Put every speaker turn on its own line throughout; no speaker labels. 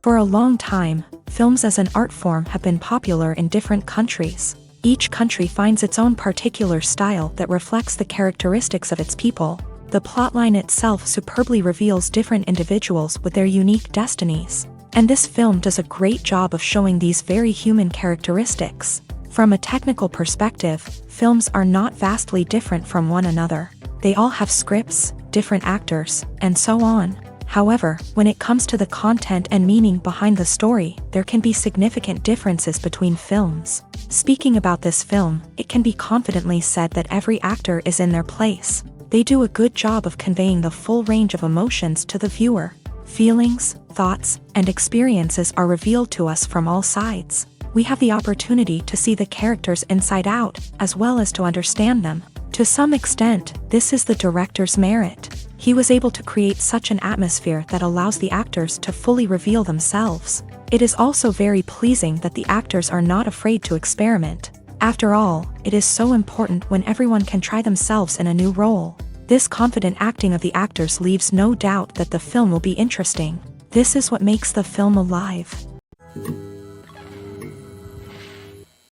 For a long time, films as an art form have been popular in different countries. Each country finds its own particular style that reflects the characteristics of its people. The plotline itself superbly reveals different individuals with their unique destinies. And this film does a great job of showing these very human characteristics. From a technical perspective, films are not vastly different from one another. They all have scripts, different actors, and so on. However, when it comes to the content and meaning behind the story, there can be significant differences between films. Speaking about this film, it can be confidently said that every actor is in their place. They do a good job of conveying the full range of emotions to the viewer. Feelings, thoughts, and experiences are revealed to us from all sides. We have the opportunity to see the characters inside out, as well as to understand them. To some extent, this is the director's merit. He was able to create such an atmosphere that allows the actors to fully reveal themselves. It is also very pleasing that the actors are not afraid to experiment. After all, it is so important when everyone can try themselves in a new role. This confident acting of the actors leaves no doubt that the film will be interesting. This is what makes the film alive.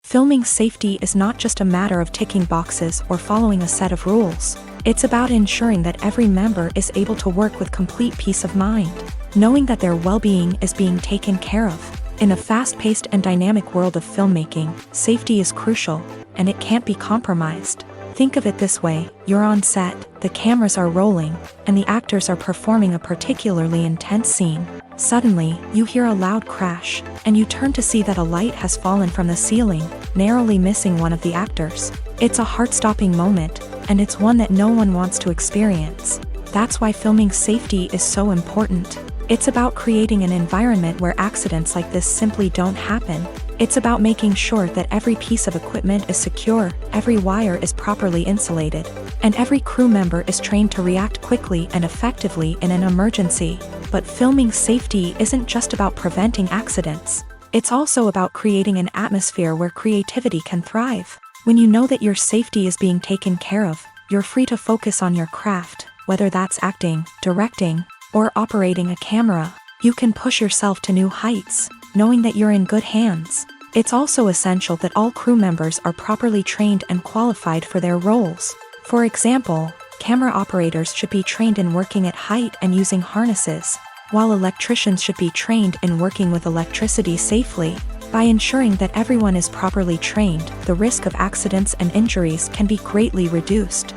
Filming safety is not just a matter of ticking boxes or following a set of rules. It's about ensuring that every member is able to work with complete peace of mind, knowing that their well-being is being taken care of. In a fast-paced and dynamic world of filmmaking, safety is crucial, and it can't be compromised. Think of it this way: you're on set, the cameras are rolling, and the actors are performing a particularly intense scene. Suddenly, you hear a loud crash, and you turn to see that a light has fallen from the ceiling, narrowly missing one of the actors. It's a heart-stopping moment, and it's one that no one wants to experience. That's why filming safety is so important. It's about creating an environment where accidents like this simply don't happen. It's about making sure that every piece of equipment is secure, every wire is properly insulated, and every crew member is trained to react quickly and effectively in an emergency. But filming safety isn't just about preventing accidents. It's also about creating an atmosphere where creativity can thrive. When you know that your safety is being taken care of, you're free to focus on your craft, whether that's acting, directing, or operating a camera. You can push yourself to new heights, knowing that you're in good hands. It's also essential that all crew members are properly trained and qualified for their roles. For example, camera operators should be trained in working at height and using harnesses, while electricians should be trained in working with electricity safely. By ensuring that everyone is properly trained, the risk of accidents and injuries can be greatly reduced.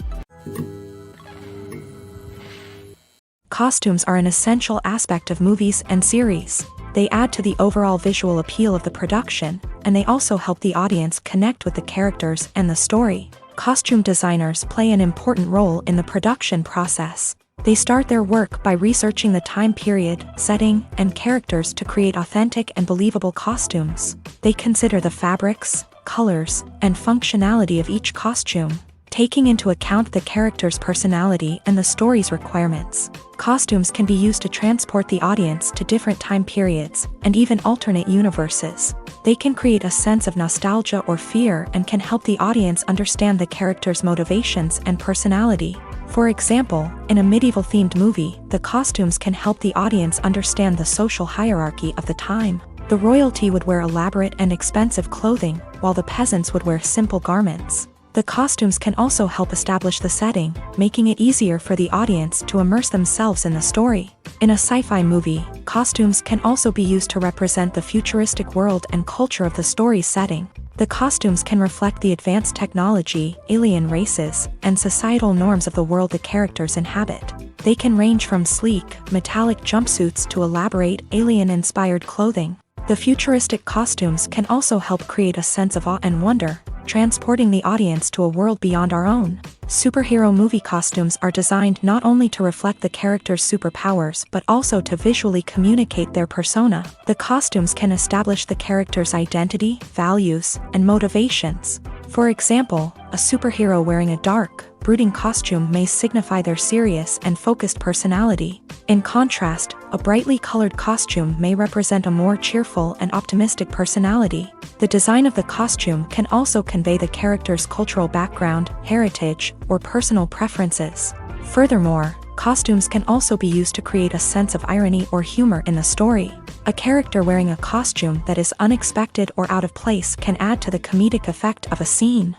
Costumes are an essential aspect of movies and series. They add to the overall visual appeal of the production, and they also help the audience connect with the characters and the story. Costume designers play an important role in the production process. They start their work by researching the time period, setting, and characters to create authentic and believable costumes. They consider the fabrics, colors, and functionality of each costume, taking into account the character's personality and the story's requirements. Costumes can be used to transport the audience to different time periods, and even alternate universes. They can create a sense of nostalgia or fear and can help the audience understand the character's motivations and personality. For example, in a medieval-themed movie, the costumes can help the audience understand the social hierarchy of the time. The royalty would wear elaborate and expensive clothing, while the peasants would wear simple garments. The costumes can also help establish the setting, making it easier for the audience to immerse themselves in the story. In a sci-fi movie, costumes can also be used to represent the futuristic world and culture of the story's setting. The costumes can reflect the advanced technology, alien races, and societal norms of the world the characters inhabit. They can range from sleek, metallic jumpsuits to elaborate, alien-inspired clothing. The futuristic costumes can also help create a sense of awe and wonder, transporting the audience to a world beyond our own. Superhero movie costumes are designed not only to reflect the character's superpowers but also to visually communicate their persona. The costumes can establish the character's identity, values, and motivations. For example, a superhero wearing a dark, brooding costume may signify their serious and focused personality. In contrast, a brightly colored costume may represent a more cheerful and optimistic personality. The design of the costume can also convey the character's cultural background, heritage, or personal preferences. Furthermore, costumes can also be used to create a sense of irony or humor in the story. A character wearing a costume that is unexpected or out of place can add to the comedic effect of a scene.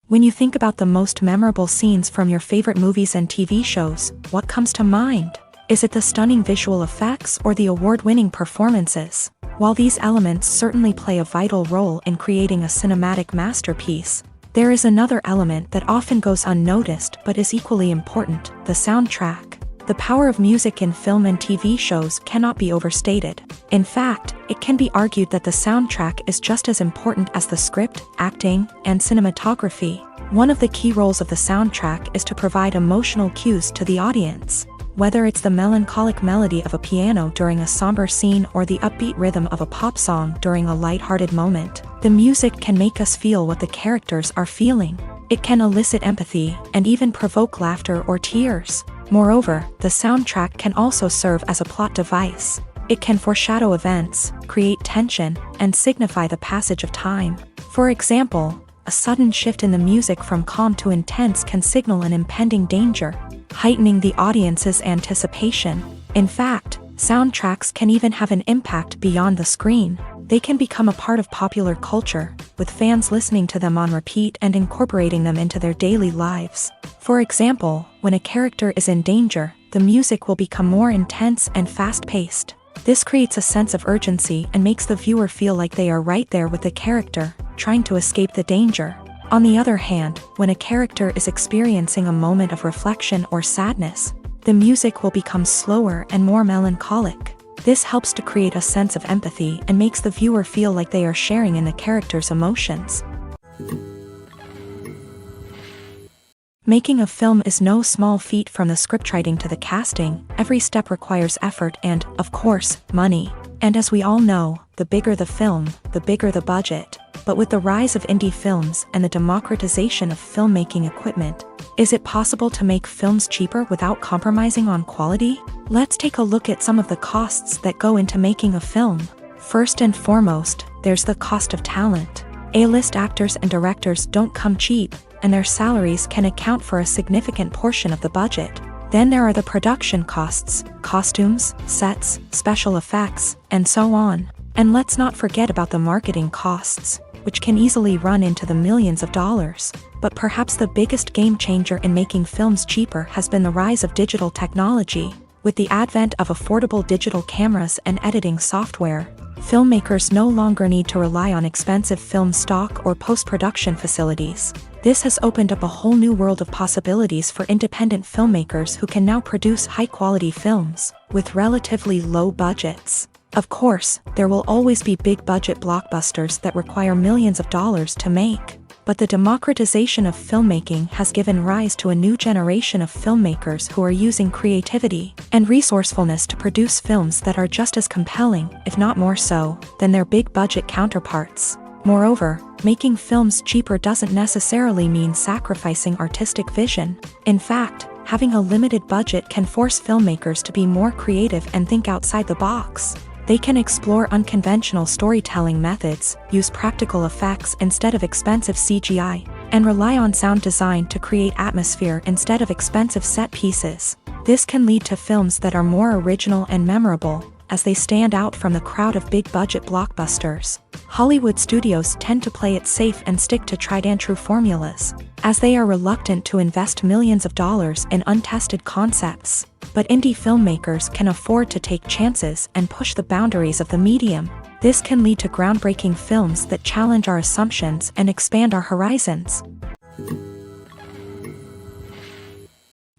When you think about the most memorable scenes from your favorite movies and TV shows, what comes to mind? Is it the stunning visual effects or the award-winning performances? While these elements certainly play a vital role in creating a cinematic masterpiece, there is another element that often goes unnoticed but is equally important: the soundtrack. The power of music in film and TV shows cannot be overstated. In fact, it can be argued that the soundtrack is just as important as the script, acting, and cinematography. One of the key roles of the soundtrack is to provide emotional cues to the audience. Whether it's the melancholic melody of a piano during a somber scene or the upbeat rhythm of a pop song during a lighthearted moment, the music can make us feel what the characters are feeling. It can elicit empathy and even provoke laughter or tears. Moreover, the soundtrack can also serve as a plot device. It can foreshadow events, create tension, and signify the passage of time. For example, a sudden shift in the music from calm to intense can signal an impending danger, heightening the audience's anticipation. In fact, soundtracks can even have an impact beyond the screen. They can become a part of popular culture, with fans listening to them on repeat and incorporating them into their daily lives. For example, when a character is in danger, the music will become more intense and fast-paced. This creates a sense of urgency and makes the viewer feel like they are right there with the character, trying to escape the danger. On the other hand, when a character is experiencing a moment of reflection or sadness, the music will become slower and more melancholic. This helps to create a sense of empathy and makes the viewer feel like they are sharing in the character's emotions. Making a film is no small feat. From the scriptwriting to the casting, every step requires effort and, of course, money. And as we all know, the bigger the film, the bigger the budget. But with the rise of indie films and the democratization of filmmaking equipment, is it possible to make films cheaper without compromising on quality? Let's take a look at some of the costs that go into making a film. First and foremost, there's the cost of talent. A-list actors and directors don't come cheap, and their salaries can account for a significant portion of the budget. Then there are the production costs, costumes, sets, special effects, and so on. And let's not forget about the marketing costs, which can easily run into the millions of dollars. But perhaps the biggest game changer in making films cheaper has been the rise of digital technology. With the advent of affordable digital cameras and editing software, filmmakers no longer need to rely on expensive film stock or post-production facilities. This has opened up a whole new world of possibilities for independent filmmakers who can now produce high-quality films with relatively low budgets. Of course, there will always be big-budget blockbusters that require millions of dollars to make. But the democratization of filmmaking has given rise to a new generation of filmmakers who are using creativity and resourcefulness to produce films that are just as compelling, if not more so, than their big-budget counterparts. Moreover, making films cheaper doesn't necessarily mean sacrificing artistic vision. In fact, having a limited budget can force filmmakers to be more creative and think outside the box. They can explore unconventional storytelling methods, use practical effects instead of expensive CGI, and rely on sound design to create atmosphere instead of expensive set pieces. This can lead to films that are more original and memorable, as they stand out from the crowd of big-budget blockbusters. Hollywood studios tend to play it safe and stick to tried-and-true formulas, as they are reluctant to invest millions of dollars in untested concepts. But indie filmmakers can afford to take chances and push the boundaries of the medium. This can lead to groundbreaking films that challenge our assumptions and expand our horizons.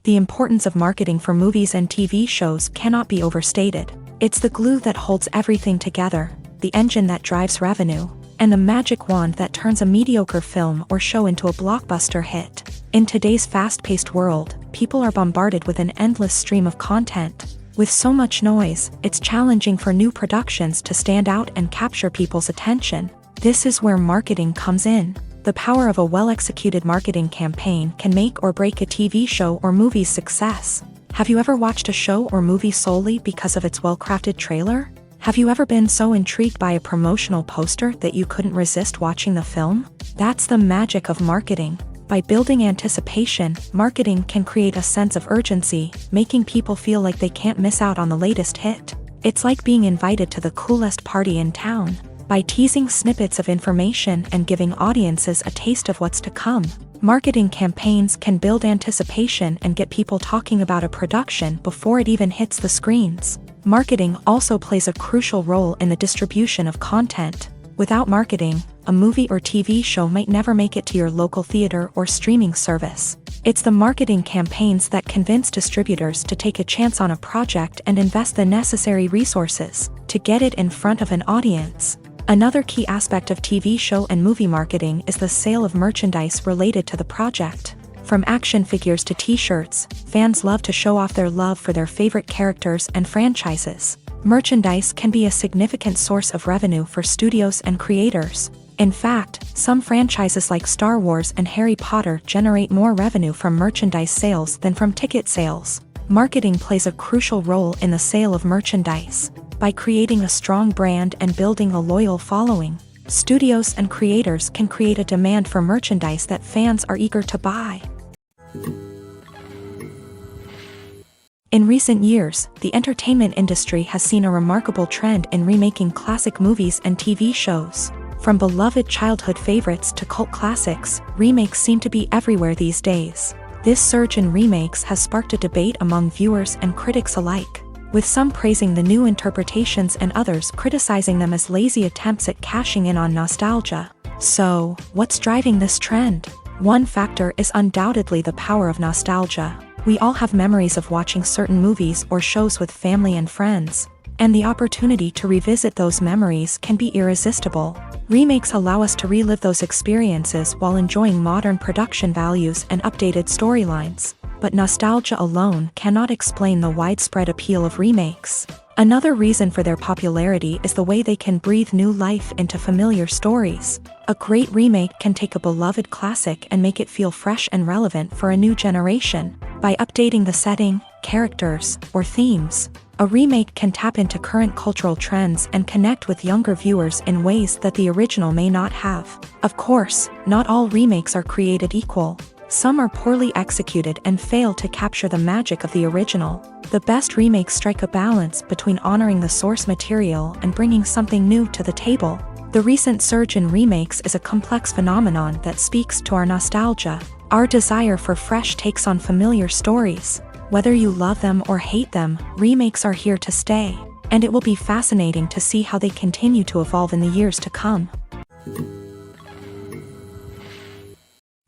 The importance of marketing for movies and TV shows cannot be overstated. It's the glue that holds everything together, the engine that drives revenue, and the magic wand that turns a mediocre film or show into a blockbuster hit. In today's fast-paced world, people are bombarded with an endless stream of content. With so much noise, it's challenging for new productions to stand out and capture people's attention. This is where marketing comes in. The power of a well-executed marketing campaign can make or break a TV show or movie's success. Have you ever watched a show or movie solely because of its well-crafted trailer? Have you ever been so intrigued by a promotional poster that you couldn't resist watching the film? That's the magic of marketing. By building anticipation, marketing can create a sense of urgency, making people feel like they can't miss out on the latest hit. It's like being invited to the coolest party in town. By teasing snippets of information and giving audiences a taste of what's to come, marketing campaigns can build anticipation and get people talking about a production before it even hits the screens. Marketing also plays a crucial role in the distribution of content. Without marketing, a movie or TV show might never make it to your local theater or streaming service. It's the marketing campaigns that convince distributors to take a chance on a project and invest the necessary resources to get it in front of an audience. Another key aspect of TV show and movie marketing is the sale of merchandise related to the project. From action figures to t-shirts, fans love to show off their love for their favorite characters and franchises. Merchandise can be a significant source of revenue for studios and creators. In fact, some franchises like Star Wars and Harry Potter generate more revenue from merchandise sales than from ticket sales. Marketing plays a crucial role in the sale of merchandise. By creating a strong brand and building a loyal following, studios and creators can create a demand for merchandise that fans are eager to buy. In recent years, the entertainment industry has seen a remarkable trend in remaking classic movies and TV shows. From beloved childhood favorites to cult classics, remakes seem to be everywhere these days. This surge in remakes has sparked a debate among viewers and critics alike, with some praising the new interpretations and others criticizing them as lazy attempts at cashing in on nostalgia. So, what's driving this trend? One factor is undoubtedly the power of nostalgia. We all have memories of watching certain movies or shows with family and friends, and the opportunity to revisit those memories can be irresistible. Remakes allow us to relive those experiences while enjoying modern production values and updated storylines. But nostalgia alone cannot explain the widespread appeal of remakes. Another reason for their popularity is the way they can breathe new life into familiar stories. A great remake can take a beloved classic and make it feel fresh and relevant for a new generation. By updating the setting, characters, or themes, a remake can tap into current cultural trends and connect with younger viewers in ways that the original may not have. Of course, not all remakes are created equal. Some are poorly executed and fail to capture the magic of the original. The best remakes strike a balance between honoring the source material and bringing something new to the table. The recent surge in remakes is a complex phenomenon that speaks to our nostalgia, our desire for fresh takes on familiar stories. Whether you love them or hate them, remakes are here to stay, and it will be fascinating to see how they continue to evolve in the years to come.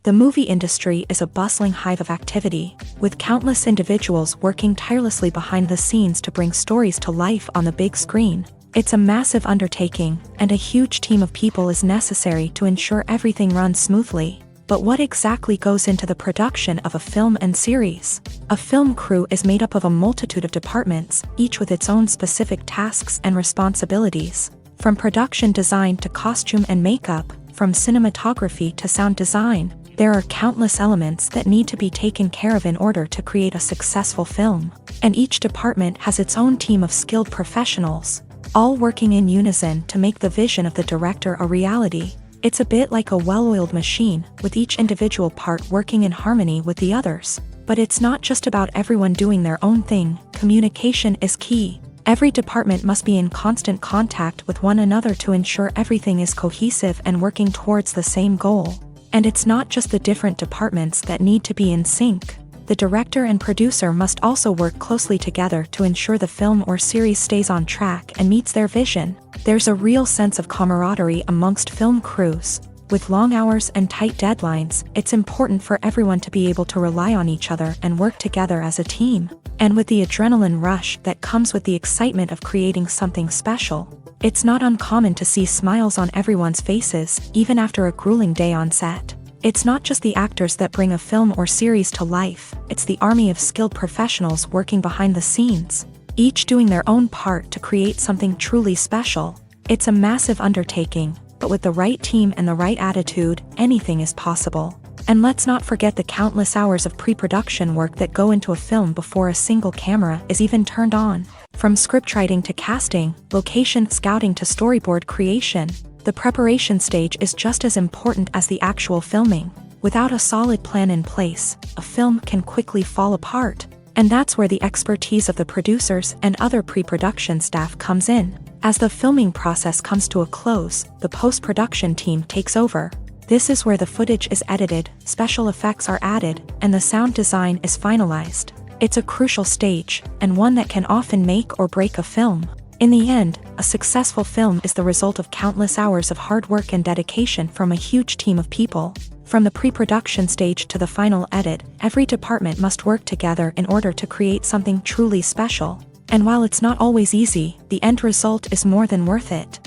The movie industry is a bustling hive of activity, with countless individuals working tirelessly behind the scenes to bring stories to life on the big screen. It's a massive undertaking, and a huge team of people is necessary to ensure everything runs smoothly. But what exactly goes into the production of a film and series? A film crew is made up of a multitude of departments, each with its own specific tasks and responsibilities. From production design to costume and makeup, from cinematography to sound design, there are countless elements that need to be taken care of in order to create a successful film. And each department has its own team of skilled professionals, all working in unison to make the vision of the director a reality. It's a bit like a well-oiled machine, with each individual part working in harmony with the others. But it's not just about everyone doing their own thing. Communication is key. Every department must be in constant contact with one another to ensure everything is cohesive and working towards the same goal. And it's not just the different departments that need to be in sync. The director and producer must also work closely together to ensure the film or series stays on track and meets their vision. There's a real sense of camaraderie amongst film crews. With long hours and tight deadlines, it's important for everyone to be able to rely on each other and work together as a team. And with the adrenaline rush that comes with the excitement of creating something special, it's not uncommon to see smiles on everyone's faces, even after a grueling day on set. It's not just the actors that bring a film or series to life, it's the army of skilled professionals working behind the scenes, each doing their own part to create something truly special. It's a massive undertaking, but with the right team and the right attitude, anything is possible. And let's not forget the countless hours of pre-production work that go into a film before a single camera is even turned on. From scriptwriting to casting, location scouting to storyboard creation, the preparation stage is just as important as the actual filming. Without a solid plan in place, a film can quickly fall apart. And that's where the expertise of the producers and other pre-production staff comes in. As the filming process comes to a close, the post-production team takes over. This is where the footage is edited, special effects are added, and the sound design is finalized. It's a crucial stage, and one that can often make or break a film. In the end, a successful film is the result of countless hours of hard work and dedication from a huge team of people. From the pre-production stage to the final edit, every department must work together in order to create something truly special. And while it's not always easy, the end result is more than worth it.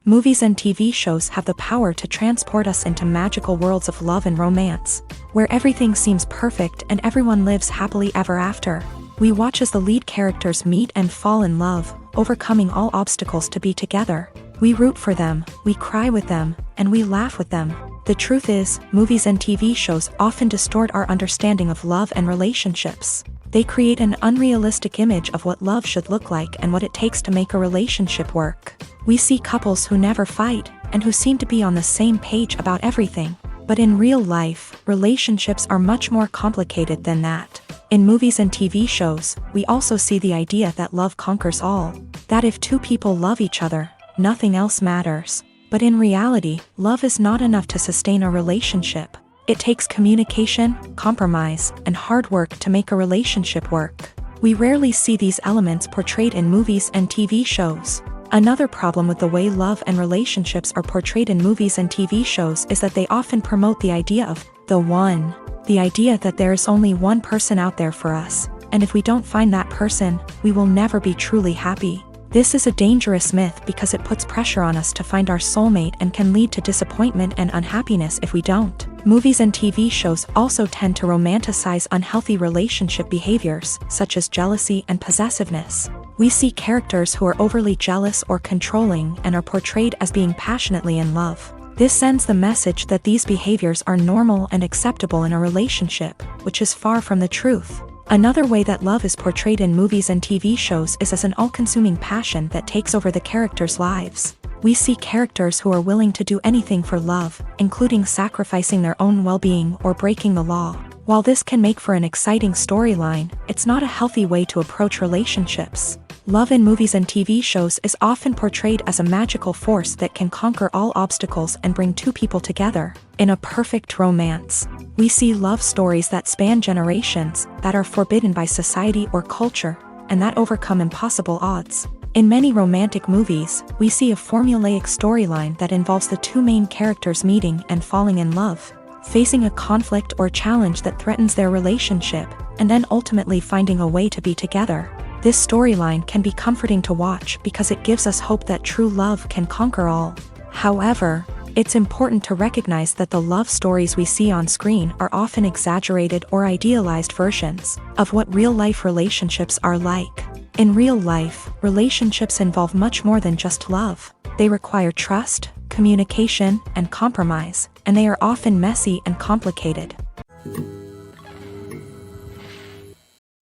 Movies and TV shows have the power to transport us into magical worlds of love and romance, where everything seems perfect and everyone lives happily ever after. We watch as the lead characters meet and fall in love, overcoming all obstacles to be together. We root for them, we cry with them, and we laugh with them. The truth is, movies and TV shows often distort our understanding of love and relationships. They create an unrealistic image of what love should look like and what it takes to make a relationship work. We see couples who never fight, and who seem to be on the same page about everything. But in real life, relationships are much more complicated than that. In movies and TV shows, we also see the idea that love conquers all. That if two people love each other, nothing else matters. But in reality, love is not enough to sustain a relationship. It takes communication, compromise, and hard work to make a relationship work. We rarely see these elements portrayed in movies and TV shows. Another problem with the way love and relationships are portrayed in movies and TV shows is that they often promote the idea of the one. The idea that there is only one person out there for us, and if we don't find that person, we will never be truly happy. This is a dangerous myth because it puts pressure on us to find our soulmate and can lead to disappointment and unhappiness if we don't. Movies and TV shows also tend to romanticize unhealthy relationship behaviors, such as jealousy and possessiveness. We see characters who are overly jealous or controlling and are portrayed as being passionately in love. This sends the message that these behaviors are normal and acceptable in a relationship, which is far from the truth. Another way that love is portrayed in movies and TV shows is as an all-consuming passion that takes over the characters' lives. We see characters who are willing to do anything for love, including sacrificing their own well-being or breaking the law. While this can make for an exciting storyline, it's not a healthy way to approach relationships. Love in movies and TV shows is often portrayed as a magical force that can conquer all obstacles and bring two people together. In a perfect romance, we see love stories that span generations, that are forbidden by society or culture, and that overcome impossible odds. In many romantic movies, we see a formulaic storyline that involves the two main characters meeting and falling in love, facing a conflict or challenge that threatens their relationship, and then ultimately finding a way to be together. This storyline can be comforting to watch because it gives us hope that true love can conquer all. However, it's important to recognize that the love stories we see on screen are often exaggerated or idealized versions of what real-life relationships are like. In real life, relationships involve much more than just love. They require trust, communication, and compromise, and they are often messy and complicated.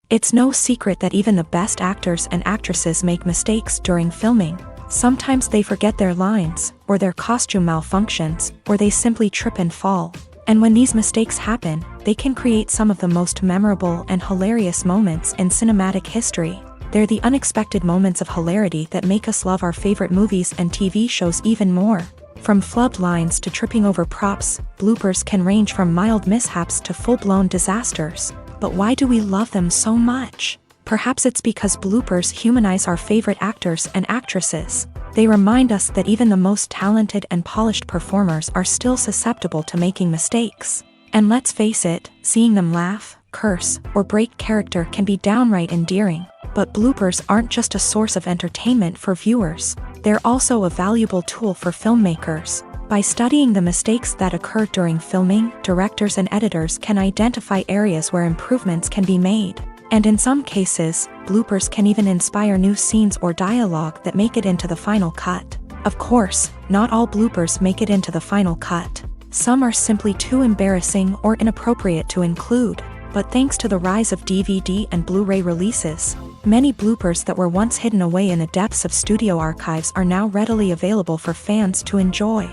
It's no secret that even the best actors and actresses make mistakes during filming. Sometimes they forget their lines, or their costume malfunctions, or they simply trip and fall. And when these mistakes happen, they can create some of the most memorable and hilarious moments in cinematic history. They're the unexpected moments of hilarity that make us love our favorite movies and TV shows even more. From flubbed lines to tripping over props, bloopers can range from mild mishaps to full-blown disasters. But why do we love them so much? Perhaps it's because bloopers humanize our favorite actors and actresses. They remind us that even the most talented and polished performers are still susceptible to making mistakes. And let's face it, seeing them laugh, curse, or break character can be downright endearing. But bloopers aren't just a source of entertainment for viewers. They're also a valuable tool for filmmakers. By studying the mistakes that occur during filming, directors and editors can identify areas where improvements can be made. And in some cases, bloopers can even inspire new scenes or dialogue that make it into the final cut. Of course, not all bloopers make it into the final cut. Some are simply too embarrassing or inappropriate to include. But thanks to the rise of DVD and Blu-ray releases, many bloopers that were once hidden away in the depths of studio archives are now readily available for fans to enjoy.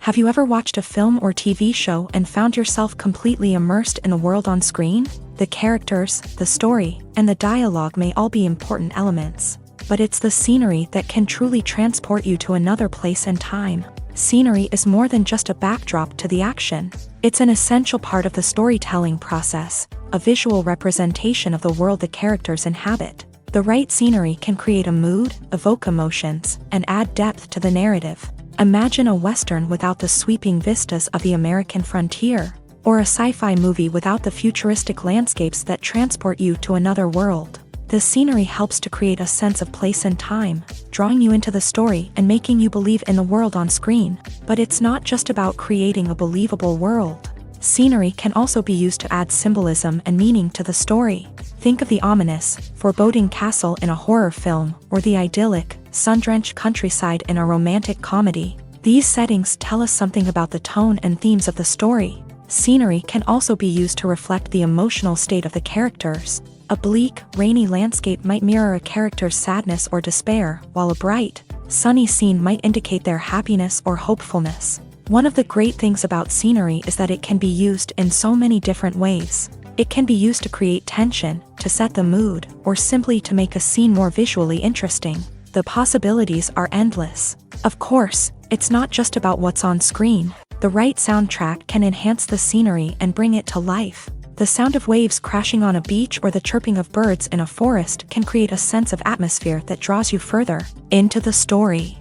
Have you ever watched a film or TV show and found yourself completely immersed in the world on screen? The characters, the story, and the dialogue may all be important elements, but it's the scenery that can truly transport you to another place and time. Scenery is more than just a backdrop to the action. It's an essential part of the storytelling process, a visual representation of the world the characters inhabit. The right scenery can create a mood, evoke emotions, and add depth to the narrative. Imagine a Western without the sweeping vistas of the American frontier, or a sci-fi movie without the futuristic landscapes that transport you to another world. The scenery helps to create a sense of place and time, drawing you into the story and making you believe in the world on screen. But it's not just about creating a believable world. Scenery can also be used to add symbolism and meaning to the story. Think of the ominous, foreboding castle in a horror film, or the idyllic, sun-drenched countryside in a romantic comedy. These settings tell us something about the tone and themes of the story. Scenery can also be used to reflect the emotional state of the characters. A bleak, rainy landscape might mirror a character's sadness or despair, while a bright, sunny scene might indicate their happiness or hopefulness. One of the great things about scenery is that it can be used in so many different ways. It can be used to create tension, to set the mood, or simply to make a scene more visually interesting. The possibilities are endless. Of course, it's not just about what's on screen. The right soundtrack can enhance the scenery and bring it to life. The sound of waves crashing on a beach or the chirping of birds in a forest can create a sense of atmosphere that draws you further into the story.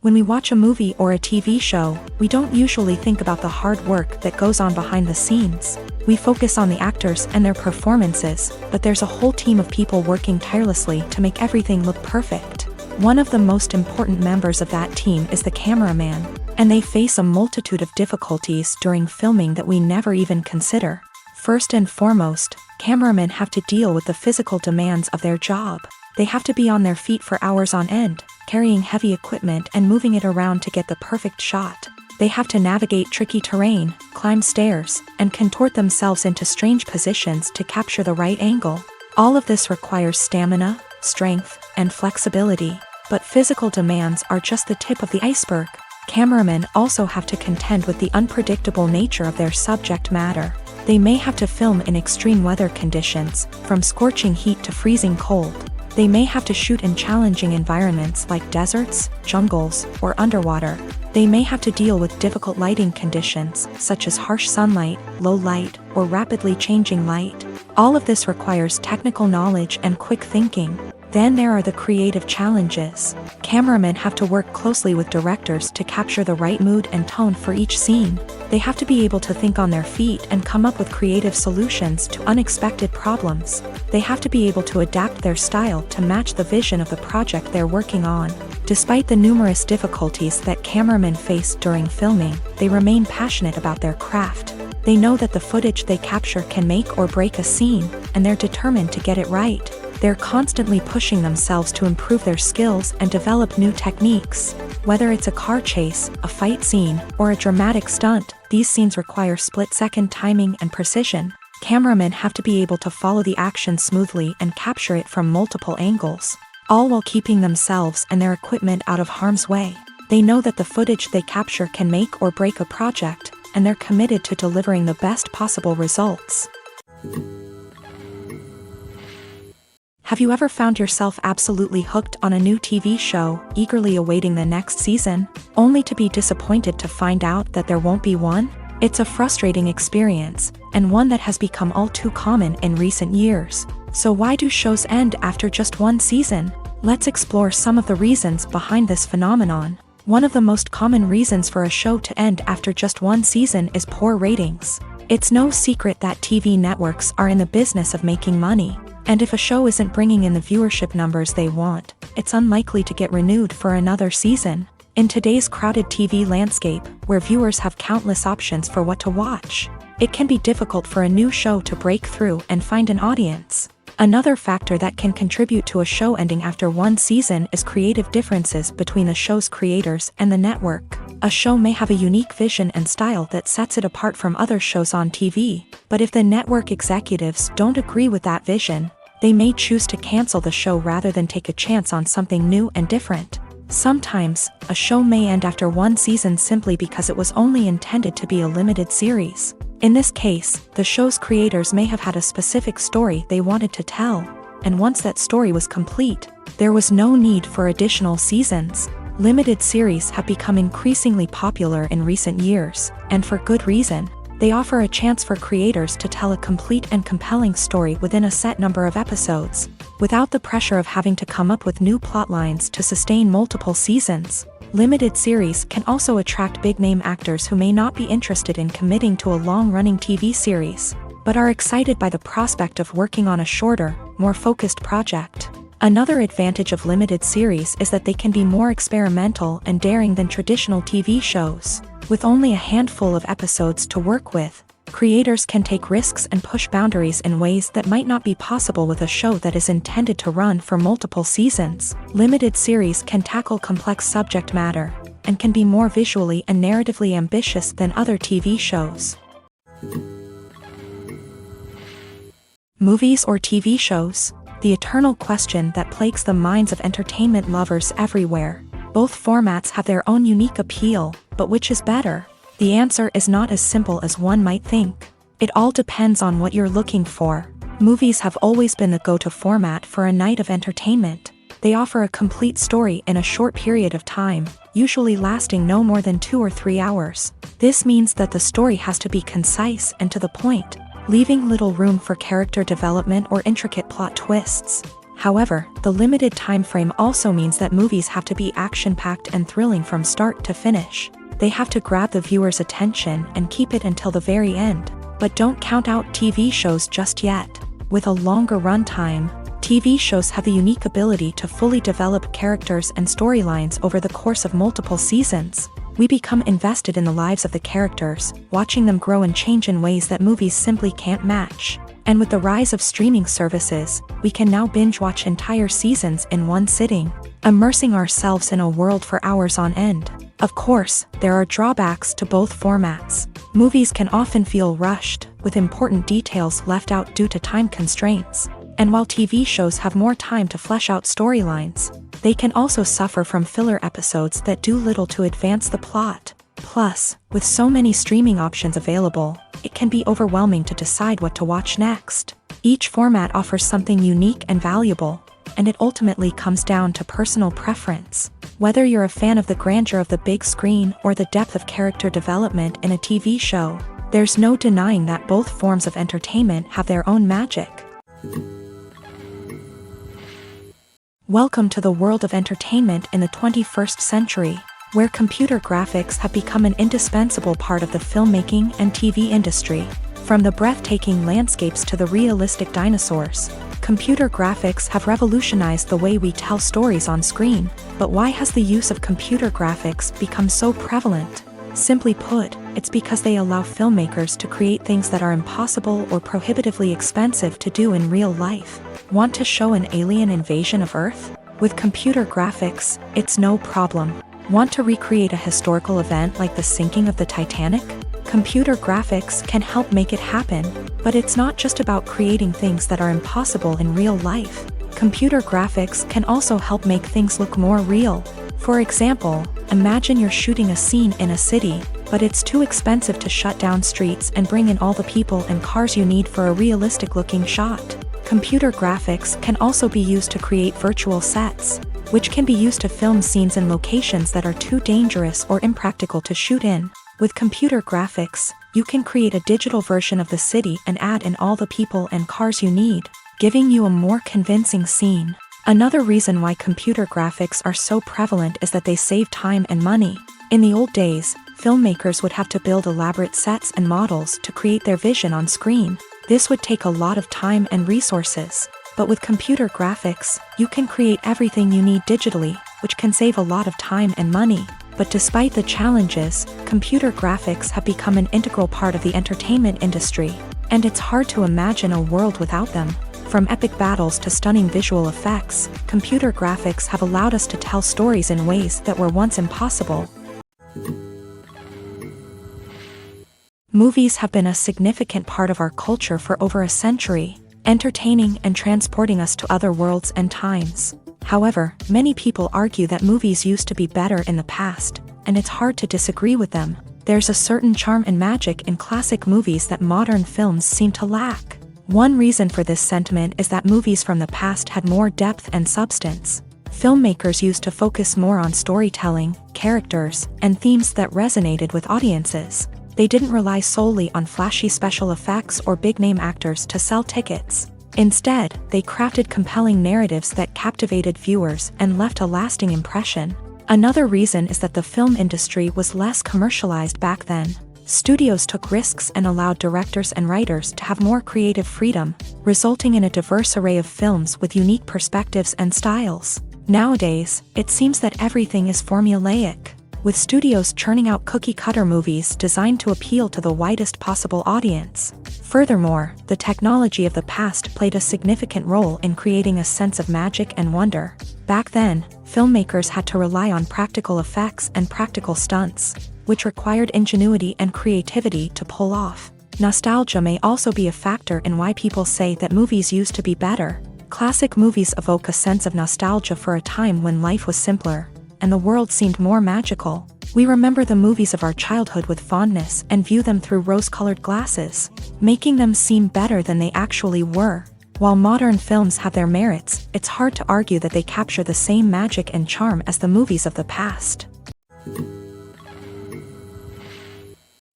When we watch a movie or a TV show, we don't usually think about the hard work that goes on behind the scenes. We focus on the actors and their performances, but there's a whole team of people working tirelessly to make everything look perfect. One of the most important members of that team is the cameraman, and they face a multitude of difficulties during filming that we never even consider. First and foremost, cameramen have to deal with the physical demands of their job. They have to be on their feet for hours on end, carrying heavy equipment and moving it around to get the perfect shot. They have to navigate tricky terrain, climb stairs, and contort themselves into strange positions to capture the right angle. All of this requires stamina, strength, and flexibility. But physical demands are just the tip of the iceberg. Cameramen also have to contend with the unpredictable nature of their subject matter. They may have to film in extreme weather conditions, from scorching heat to freezing cold. They may have to shoot in challenging environments like deserts, jungles, or underwater. They may have to deal with difficult lighting conditions, such as harsh sunlight, low light, or rapidly changing light. All of this requires technical knowledge and quick thinking. Then there are the creative challenges. Cameramen have to work closely with directors to capture the right mood and tone for each scene. They have to be able to think on their feet and come up with creative solutions to unexpected problems. They have to be able to adapt their style to match the vision of the project they're working on. Despite the numerous difficulties that cameramen face during filming, they remain passionate about their craft. They know that the footage they capture can make or break a scene, and they're determined to get it right. They're constantly pushing themselves to improve their skills and develop new techniques. Whether it's a car chase, a fight scene, or a dramatic stunt, these scenes require split-second timing and precision. Cameramen have to be able to follow the action smoothly and capture it from multiple angles, all while keeping themselves and their equipment out of harm's way. They know that the footage they capture can make or break a project, and they're committed to delivering the best possible results. Have you ever found yourself absolutely hooked on a new TV show, eagerly awaiting the next season, only to be disappointed to find out that there won't be one? It's a frustrating experience, and one that has become all too common in recent years. So why do shows end after just one season? Let's explore some of the reasons behind this phenomenon. One of the most common reasons for a show to end after just one season is poor ratings. It's no secret that TV networks are in the business of making money. And if a show isn't bringing in the viewership numbers they want, it's unlikely to get renewed for another season. In today's crowded TV landscape, where viewers have countless options for what to watch, it can be difficult for a new show to break through and find an audience. Another factor that can contribute to a show ending after one season is creative differences between the show's creators and the network. A show may have a unique vision and style that sets it apart from other shows on TV, but if the network executives don't agree with that vision, they may choose to cancel the show rather than take a chance on something new and different. Sometimes, a show may end after one season simply because it was only intended to be a limited series. In this case, the show's creators may have had a specific story they wanted to tell, and once that story was complete, there was no need for additional seasons. Limited series have become increasingly popular in recent years, and for good reason. They offer a chance for creators to tell a complete and compelling story within a set number of episodes, without the pressure of having to come up with new plotlines to sustain multiple seasons. Limited series can also attract big-name actors who may not be interested in committing to a long-running TV series, but are excited by the prospect of working on a shorter, more focused project. Another advantage of limited series is that they can be more experimental and daring than traditional TV shows. With only a handful of episodes to work with, creators can take risks and push boundaries in ways that might not be possible with a show that is intended to run for multiple seasons. Limited series can tackle complex subject matter, and can be more visually and narratively ambitious than other TV shows. Movies or TV shows? The eternal question that plagues the minds of entertainment lovers everywhere. Both formats have their own unique appeal, but which is better? The answer is not as simple as one might think. It all depends on what you're looking for. Movies have always been the go-to format for a night of entertainment. They offer a complete story in a short period of time, usually lasting no more than 2 or 3 hours. This means that the story has to be concise and to the point, leaving little room for character development or intricate plot twists. However, the limited time frame also means that movies have to be action-packed and thrilling from start to finish. They have to grab the viewer's attention and keep it until the very end. But don't count out TV shows just yet. With a longer runtime, TV shows have the unique ability to fully develop characters and storylines over the course of multiple seasons. We become invested in the lives of the characters, watching them grow and change in ways that movies simply can't match. And with the rise of streaming services, we can now binge-watch entire seasons in one sitting, immersing ourselves in a world for hours on end. Of course, there are drawbacks to both formats. Movies can often feel rushed, with important details left out due to time constraints. And while TV shows have more time to flesh out storylines, they can also suffer from filler episodes that do little to advance the plot. Plus, with so many streaming options available, it can be overwhelming to decide what to watch next. Each format offers something unique and valuable, and it ultimately comes down to personal preference. Whether you're a fan of the grandeur of the big screen or the depth of character development in a TV show, there's no denying that both forms of entertainment have their own magic. Welcome to the world of entertainment in the 21st century, where computer graphics have become an indispensable part of the filmmaking and TV industry. From the breathtaking landscapes to the realistic dinosaurs, computer graphics have revolutionized the way we tell stories on screen. But why has the use of computer graphics become so prevalent? Simply put, it's because they allow filmmakers to create things that are impossible or prohibitively expensive to do in real life. Want to show an alien invasion of Earth? With computer graphics, it's no problem. Want to recreate a historical event like the sinking of the Titanic? Computer graphics can help make it happen, but it's not just about creating things that are impossible in real life. Computer graphics can also help make things look more real. For example, imagine you're shooting a scene in a city, but it's too expensive to shut down streets and bring in all the people and cars you need for a realistic-looking shot. Computer graphics can also be used to create virtual sets, which can be used to film scenes in locations that are too dangerous or impractical to shoot in. With computer graphics, you can create a digital version of the city and add in all the people and cars you need, giving you a more convincing scene. Another reason why computer graphics are so prevalent is that they save time and money. In the old days, filmmakers would have to build elaborate sets and models to create their vision on screen. This would take a lot of time and resources. But with computer graphics, you can create everything you need digitally, which can save a lot of time and money. But despite the challenges, computer graphics have become an integral part of the entertainment industry, and it's hard to imagine a world without them. From epic battles to stunning visual effects, computer graphics have allowed us to tell stories in ways that were once impossible. Movies have been a significant part of our culture for over a century, entertaining and transporting us to other worlds and times. However, many people argue that movies used to be better in the past, and it's hard to disagree with them. There's a certain charm and magic in classic movies that modern films seem to lack. One reason for this sentiment is that movies from the past had more depth and substance. Filmmakers used to focus more on storytelling, characters, and themes that resonated with audiences. They didn't rely solely on flashy special effects or big-name actors to sell tickets. Instead, they crafted compelling narratives that captivated viewers and left a lasting impression. Another reason is that the film industry was less commercialized back then. Studios took risks and allowed directors and writers to have more creative freedom, resulting in a diverse array of films with unique perspectives and styles. Nowadays, it seems that everything is formulaic, with studios churning out cookie-cutter movies designed to appeal to the widest possible audience. Furthermore, the technology of the past played a significant role in creating a sense of magic and wonder. Back then, filmmakers had to rely on practical effects and practical stunts, which required ingenuity and creativity to pull off. Nostalgia may also be a factor in why people say that movies used to be better. Classic movies evoke a sense of nostalgia for a time when life was simpler, and the world seemed more magical. We remember the movies of our childhood with fondness and view them through rose-colored glasses, making them seem better than they actually were. While modern films have their merits, it's hard to argue that they capture the same magic and charm as the movies of the past.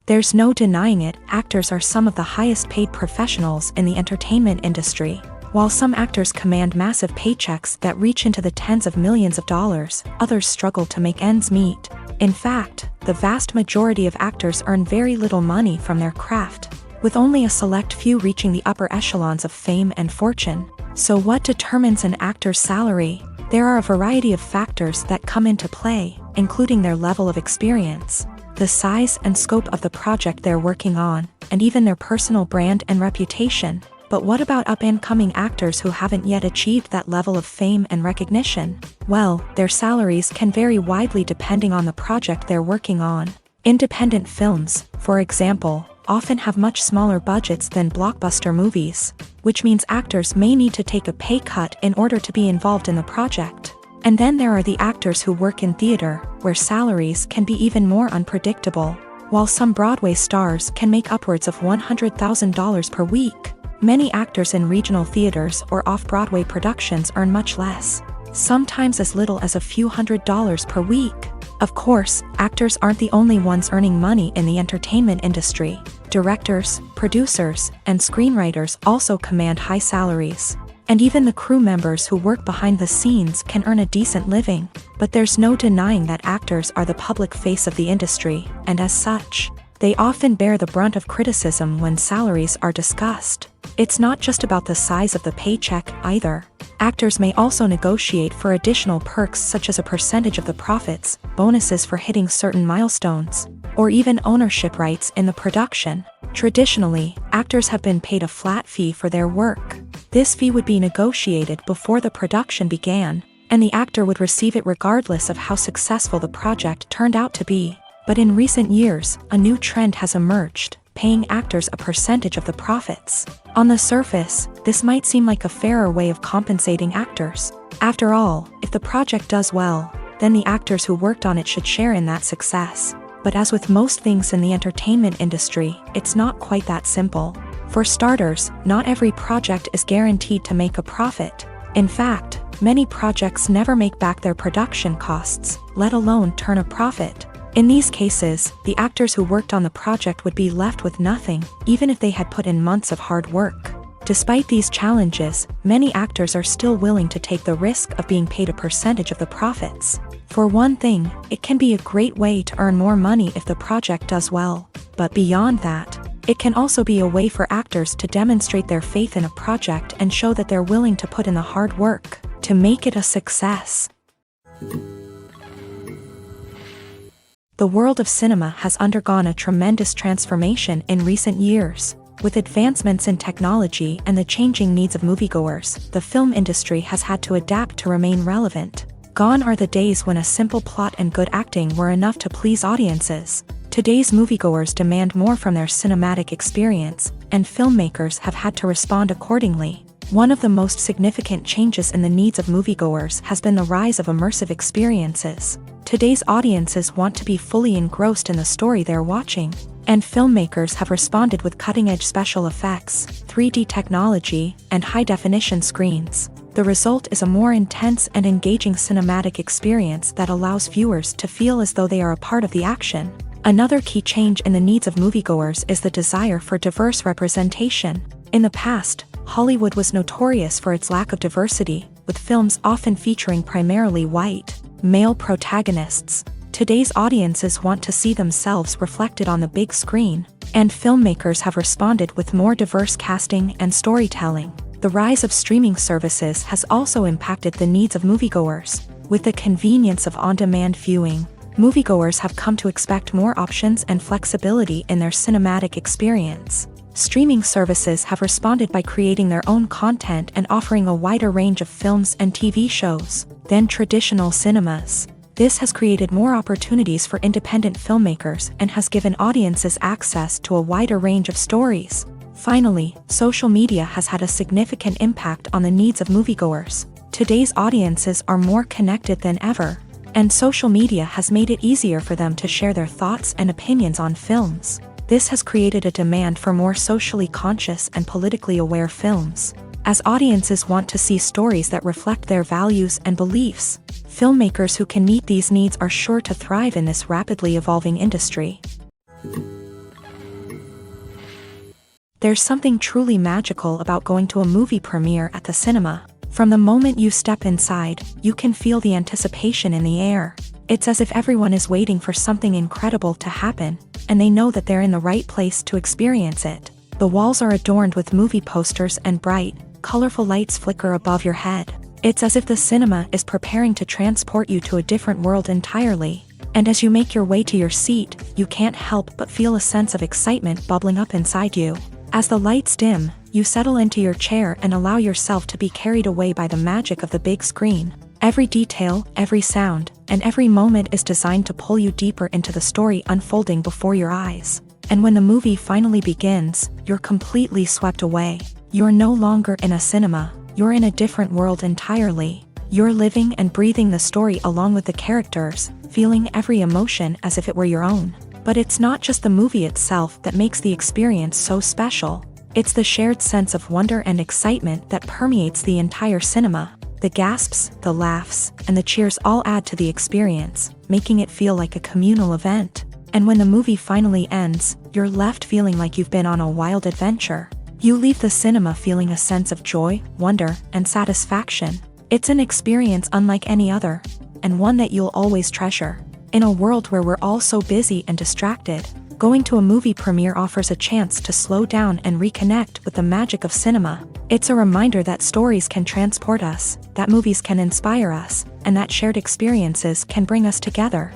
There's no denying it, actors are some of the highest-paid professionals in the entertainment industry. While some actors command massive paychecks that reach into the tens of millions of dollars, others struggle to make ends meet. In fact, the vast majority of actors earn very little money from their craft, with only a select few reaching the upper echelons of fame and fortune. So what determines an actor's salary? There are a variety of factors that come into play, including their level of experience, the size and scope of the project they're working on, and even their personal brand and reputation. But what about up-and-coming actors who haven't yet achieved that level of fame and recognition? Well, their salaries can vary widely depending on the project they're working on. Independent films, for example, often have much smaller budgets than blockbuster movies, which means actors may need to take a pay cut in order to be involved in the project. And then there are the actors who work in theater, where salaries can be even more unpredictable. While some Broadway stars can make upwards of $100,000 per week, many actors in regional theaters or off-Broadway productions earn much less, sometimes as little as a few $100s per week. Of course, actors aren't the only ones earning money in the entertainment industry. Directors, producers, and screenwriters also command high salaries. And even the crew members who work behind the scenes can earn a decent living. But there's no denying that actors are the public face of the industry, and as such, they often bear the brunt of criticism when salaries are discussed. It's not just about the size of the paycheck, either. Actors may also negotiate for additional perks such as a percentage of the profits, bonuses for hitting certain milestones, or even ownership rights in the production. Traditionally, actors have been paid a flat fee for their work. This fee would be negotiated before the production began, and the actor would receive it regardless of how successful the project turned out to be. But in recent years, a new trend has emerged, paying actors a percentage of the profits. On the surface, this might seem like a fairer way of compensating actors. After all, if the project does well, then the actors who worked on it should share in that success. But as with most things in the entertainment industry, it's not quite that simple. For starters, not every project is guaranteed to make a profit. In fact, many projects never make back their production costs, let alone turn a profit. In these cases, the actors who worked on the project would be left with nothing, even if they had put in months of hard work. Despite these challenges, many actors are still willing to take the risk of being paid a percentage of the profits. For one thing, it can be a great way to earn more money if the project does well. But beyond that, it can also be a way for actors to demonstrate their faith in a project and show that they're willing to put in the hard work to make it a success. The world of cinema has undergone a tremendous transformation in recent years. With advancements in technology and the changing needs of moviegoers, the film industry has had to adapt to remain relevant. Gone are the days when a simple plot and good acting were enough to please audiences. Today's moviegoers demand more from their cinematic experience, and filmmakers have had to respond accordingly. One of the most significant changes in the needs of moviegoers has been the rise of immersive experiences. Today's audiences want to be fully engrossed in the story they're watching, and filmmakers have responded with cutting-edge special effects, 3D technology, and high-definition screens. The result is a more intense and engaging cinematic experience that allows viewers to feel as though they are a part of the action. Another key change in the needs of moviegoers is the desire for diverse representation. In the past, Hollywood was notorious for its lack of diversity, with films often featuring primarily white, male protagonists. Today's audiences want to see themselves reflected on the big screen, and filmmakers have responded with more diverse casting and storytelling. The rise of streaming services has also impacted the needs of moviegoers. With the convenience of on-demand viewing, moviegoers have come to expect more options and flexibility in their cinematic experience. Streaming services have responded by creating their own content and offering a wider range of films and TV shows than traditional cinemas. This has created more opportunities for independent filmmakers and has given audiences access to a wider range of stories. Finally, social media has had a significant impact on the needs of moviegoers. Today's audiences are more connected than ever, and social media has made it easier for them to share their thoughts and opinions on films. This has created a demand for more socially conscious and politically aware films. As audiences want to see stories that reflect their values and beliefs, filmmakers who can meet these needs are sure to thrive in this rapidly evolving industry. There's something truly magical about going to a movie premiere at the cinema. From the moment you step inside, you can feel the anticipation in the air. It's as if everyone is waiting for something incredible to happen, and they know that they're in the right place to experience it. The walls are adorned with movie posters and bright, colorful lights flicker above your head. It's as if the cinema is preparing to transport you to a different world entirely. And as you make your way to your seat, you can't help but feel a sense of excitement bubbling up inside you. As the lights dim, you settle into your chair and allow yourself to be carried away by the magic of the big screen. Every detail, every sound, and every moment is designed to pull you deeper into the story unfolding before your eyes. And when the movie finally begins, you're completely swept away. You're no longer in a cinema, you're in a different world entirely. You're living and breathing the story along with the characters, feeling every emotion as if it were your own. But it's not just the movie itself that makes the experience so special. It's the shared sense of wonder and excitement that permeates the entire cinema. The gasps, the laughs, and the cheers all add to the experience, making it feel like a communal event. And when the movie finally ends, you're left feeling like you've been on a wild adventure. You leave the cinema feeling a sense of joy, wonder, and satisfaction. It's an experience unlike any other, and one that you'll always treasure. In a world where we're all so busy and distracted, going to a movie premiere offers a chance to slow down and reconnect with the magic of cinema. It's a reminder that stories can transport us, that movies can inspire us, and that shared experiences can bring us together.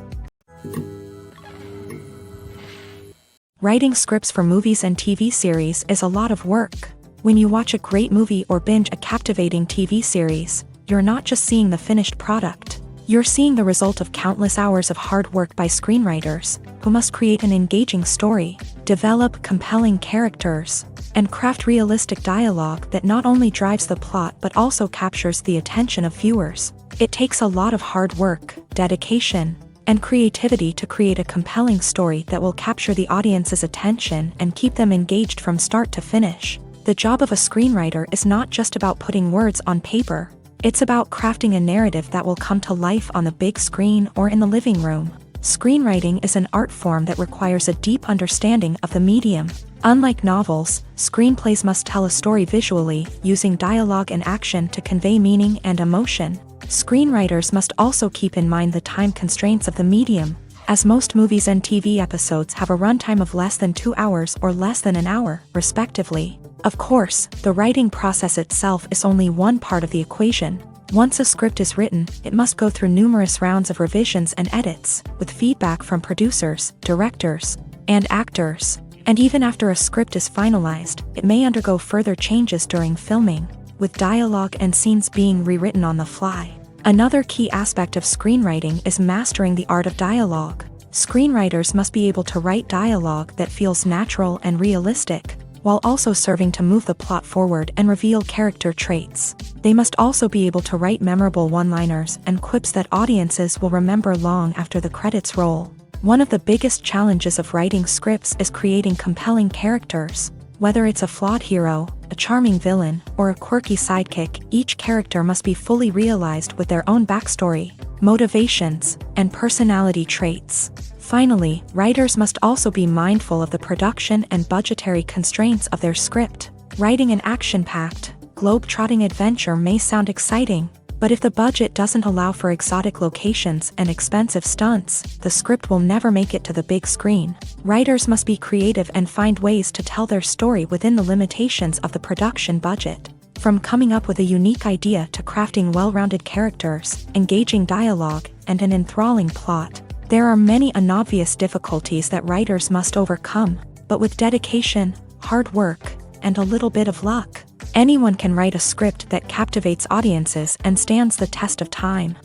Writing scripts for movies and TV series is a lot of work. When you watch a great movie or binge a captivating TV series, you're not just seeing the finished product. You're seeing the result of countless hours of hard work by screenwriters, who must create an engaging story, develop compelling characters, and craft realistic dialogue that not only drives the plot but also captures the attention of viewers. It takes a lot of hard work, dedication, and creativity to create a compelling story that will capture the audience's attention and keep them engaged from start to finish. The job of a screenwriter is not just about putting words on paper. It's about crafting a narrative that will come to life on the big screen or in the living room. Screenwriting is an art form that requires a deep understanding of the medium. Unlike novels, screenplays must tell a story visually, using dialogue and action to convey meaning and emotion. Screenwriters must also keep in mind the time constraints of the medium, as most movies and TV episodes have a runtime of less than 2 hours or less than an hour, respectively. Of course, the writing process itself is only one part of the equation. Once a script is written, it must go through numerous rounds of revisions and edits, with feedback from producers, directors, and actors. And even after a script is finalized, it may undergo further changes during filming, with dialogue and scenes being rewritten on the fly. Another key aspect of screenwriting is mastering the art of dialogue. Screenwriters must be able to write dialogue that feels natural and realistic, while also serving to move the plot forward and reveal character traits. They must also be able to write memorable one-liners and quips that audiences will remember long after the credits roll. One of the biggest challenges of writing scripts is creating compelling characters. Whether it's a flawed hero, a charming villain, or a quirky sidekick, each character must be fully realized with their own backstory, motivations, and personality traits. Finally, writers must also be mindful of the production and budgetary constraints of their script. Writing an action-packed, globe-trotting adventure may sound exciting, but if the budget doesn't allow for exotic locations and expensive stunts, the script will never make it to the big screen. Writers must be creative and find ways to tell their story within the limitations of the production budget. From coming up with a unique idea to crafting well-rounded characters, engaging dialogue, and an enthralling plot, there are many unobvious difficulties that writers must overcome, but with dedication, hard work, and a little bit of luck, anyone can write a script that captivates audiences and stands the test of time.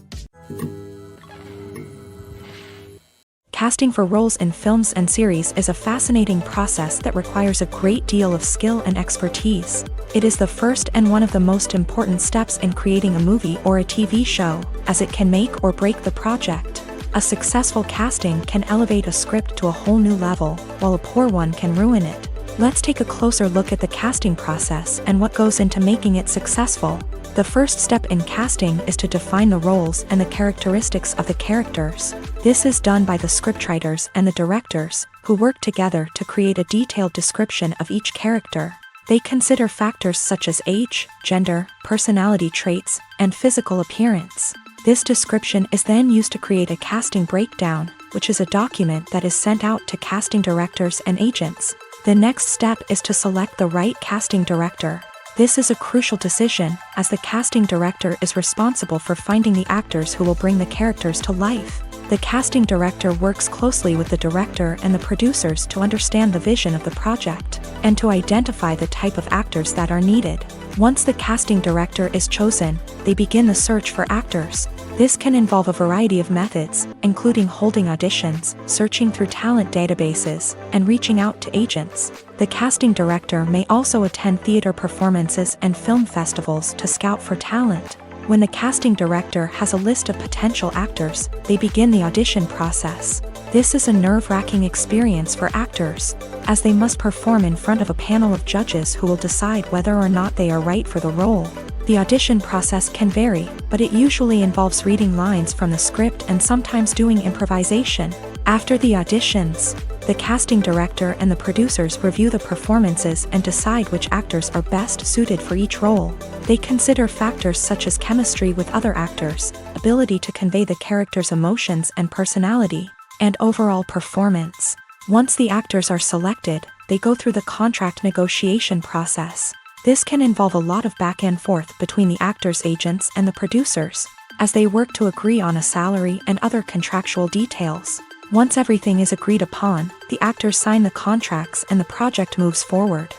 Casting for roles in films and series is a fascinating process that requires a great deal of skill and expertise. It is the first and one of the most important steps in creating a movie or a TV show, as it can make or break the project. A successful casting can elevate a script to a whole new level, while a poor one can ruin it. Let's take a closer look at the casting process and what goes into making it successful. The first step in casting is to define the roles and the characteristics of the characters. This is done by the scriptwriters and the directors, who work together to create a detailed description of each character. They consider factors such as age, gender, personality traits, and physical appearance. This description is then used to create a casting breakdown, which is a document that is sent out to casting directors and agents. The next step is to select the right casting director. This is a crucial decision, as the casting director is responsible for finding the actors who will bring the characters to life. The casting director works closely with the director and the producers to understand the vision of the project, and to identify the type of actors that are needed. Once the casting director is chosen, they begin the search for actors. This can involve a variety of methods, including holding auditions, searching through talent databases, and reaching out to agents. The casting director may also attend theater performances and film festivals to scout for talent. When the casting director has a list of potential actors, they begin the audition process. This is a nerve-wracking experience for actors, as they must perform in front of a panel of judges who will decide whether or not they are right for the role. The audition process can vary, but it usually involves reading lines from the script and sometimes doing improvisation. After the auditions, the casting director and the producers review the performances and decide which actors are best suited for each role. They consider factors such as chemistry with other actors, ability to convey the character's emotions and personality, and overall performance. Once the actors are selected, they go through the contract negotiation process. This can involve a lot of back and forth between the actors' agents and the producers, as they work to agree on a salary and other contractual details. Once everything is agreed upon, the actors sign the contracts and the project moves forward.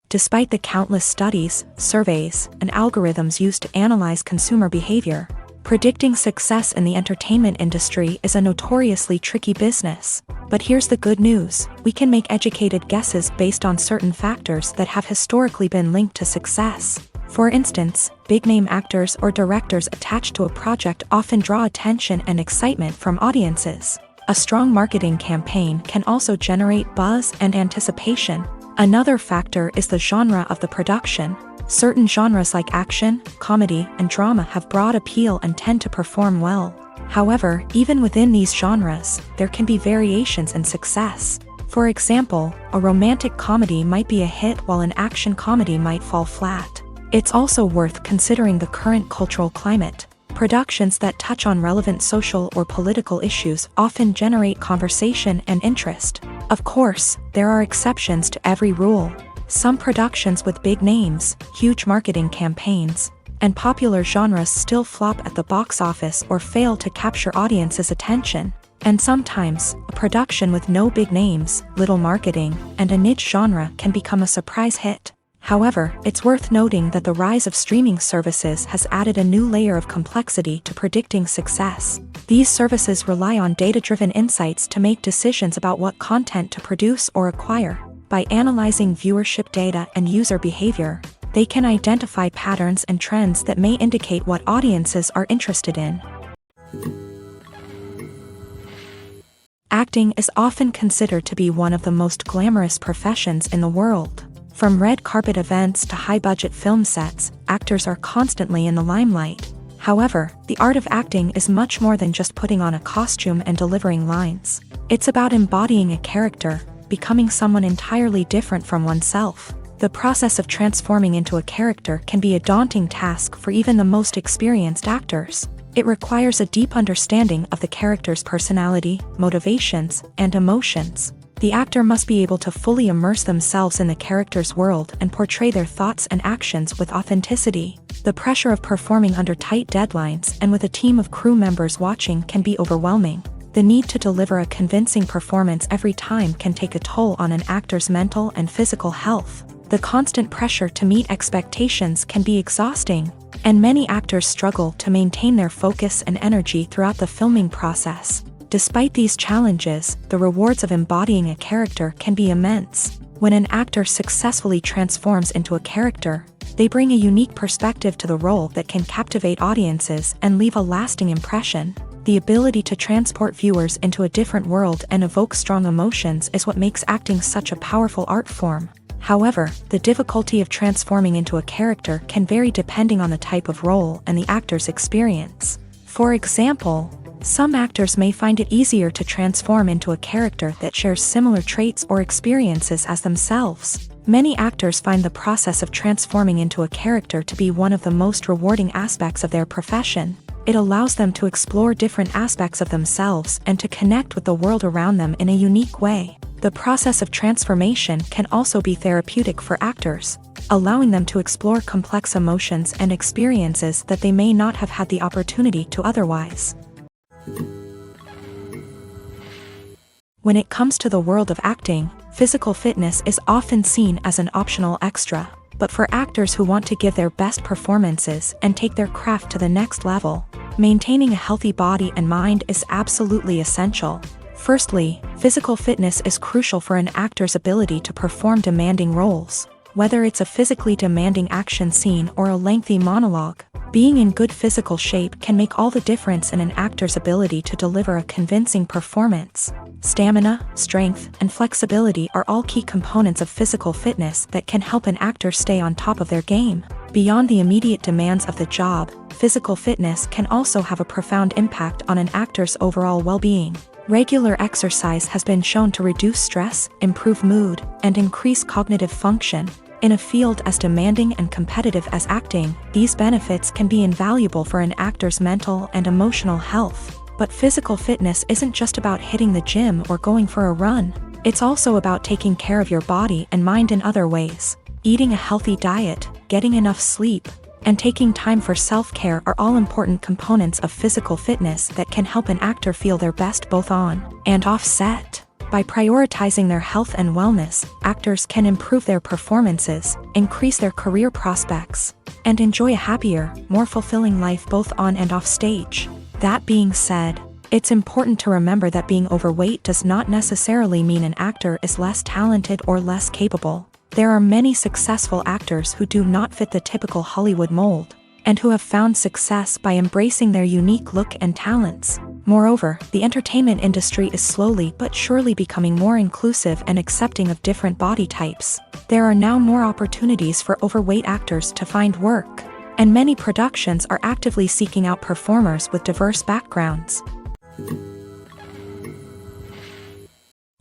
Despite the countless studies, surveys, and algorithms used to analyze consumer behavior, predicting success in the entertainment industry is a notoriously tricky business. But here's the good news: we can make educated guesses based on certain factors that have historically been linked to success. For instance, big-name actors or directors attached to a project often draw attention and excitement from audiences. A strong marketing campaign can also generate buzz and anticipation. Another factor is the genre of the production. Certain genres like action, comedy, and drama have broad appeal and tend to perform well. However, even within these genres, there can be variations in success. For example, a romantic comedy might be a hit while an action comedy might fall flat. It's also worth considering the current cultural climate. Productions that touch on relevant social or political issues often generate conversation and interest. Of course, there are exceptions to every rule. Some productions with big names, huge marketing campaigns, and popular genres still flop at the box office or fail to capture audiences' attention. And sometimes, a production with no big names, little marketing, and a niche genre can become a surprise hit. However, it's worth noting that the rise of streaming services has added a new layer of complexity to predicting success. These services rely on data-driven insights to make decisions about what content to produce or acquire. By analyzing viewership data and user behavior, they can identify patterns and trends that may indicate what audiences are interested in. Acting is often considered to be one of the most glamorous professions in the world. From red carpet events to high-budget film sets, actors are constantly in the limelight. However, the art of acting is much more than just putting on a costume and delivering lines. It's about embodying a character, becoming someone entirely different from oneself. The process of transforming into a character can be a daunting task for even the most experienced actors. It requires a deep understanding of the character's personality, motivations, and emotions. The actor must be able to fully immerse themselves in the character's world and portray their thoughts and actions with authenticity. The pressure of performing under tight deadlines and with a team of crew members watching can be overwhelming. The need to deliver a convincing performance every time can take a toll on an actor's mental and physical health. The constant pressure to meet expectations can be exhausting, and many actors struggle to maintain their focus and energy throughout the filming process. Despite these challenges, the rewards of embodying a character can be immense. When an actor successfully transforms into a character, they bring a unique perspective to the role that can captivate audiences and leave a lasting impression. The ability to transport viewers into a different world and evoke strong emotions is what makes acting such a powerful art form. However, the difficulty of transforming into a character can vary depending on the type of role and the actor's experience. For example, some actors may find it easier to transform into a character that shares similar traits or experiences as themselves. Many actors find the process of transforming into a character to be one of the most rewarding aspects of their profession. It allows them to explore different aspects of themselves and to connect with the world around them in a unique way. The process of transformation can also be therapeutic for actors, allowing them to explore complex emotions and experiences that they may not have had the opportunity to otherwise. When it comes to the world of acting, physical fitness is often seen as an optional extra. But for actors who want to give their best performances and take their craft to the next level, maintaining a healthy body and mind is absolutely essential. Firstly, physical fitness is crucial for an actor's ability to perform demanding roles. Whether it's a physically demanding action scene or a lengthy monologue, being in good physical shape can make all the difference in an actor's ability to deliver a convincing performance. Stamina, strength, and flexibility are all key components of physical fitness that can help an actor stay on top of their game. Beyond the immediate demands of the job, physical fitness can also have a profound impact on an actor's overall well-being. Regular exercise has been shown to reduce stress, improve mood, and increase cognitive function. In a field as demanding and competitive as acting, these benefits can be invaluable for an actor's mental and emotional health. But physical fitness isn't just about hitting the gym or going for a run. It's also about taking care of your body and mind in other ways. Eating a healthy diet, getting enough sleep, and taking time for self-care are all important components of physical fitness that can help an actor feel their best both on and off set. By prioritizing their health and wellness, actors can improve their performances, increase their career prospects, and enjoy a happier, more fulfilling life both on and off stage. That being said, it's important to remember that being overweight does not necessarily mean an actor is less talented or less capable. There are many successful actors who do not fit the typical Hollywood mold, and who have found success by embracing their unique look and talents. Moreover, the entertainment industry is slowly but surely becoming more inclusive and accepting of different body types. There are now more opportunities for overweight actors to find work, and many productions are actively seeking out performers with diverse backgrounds.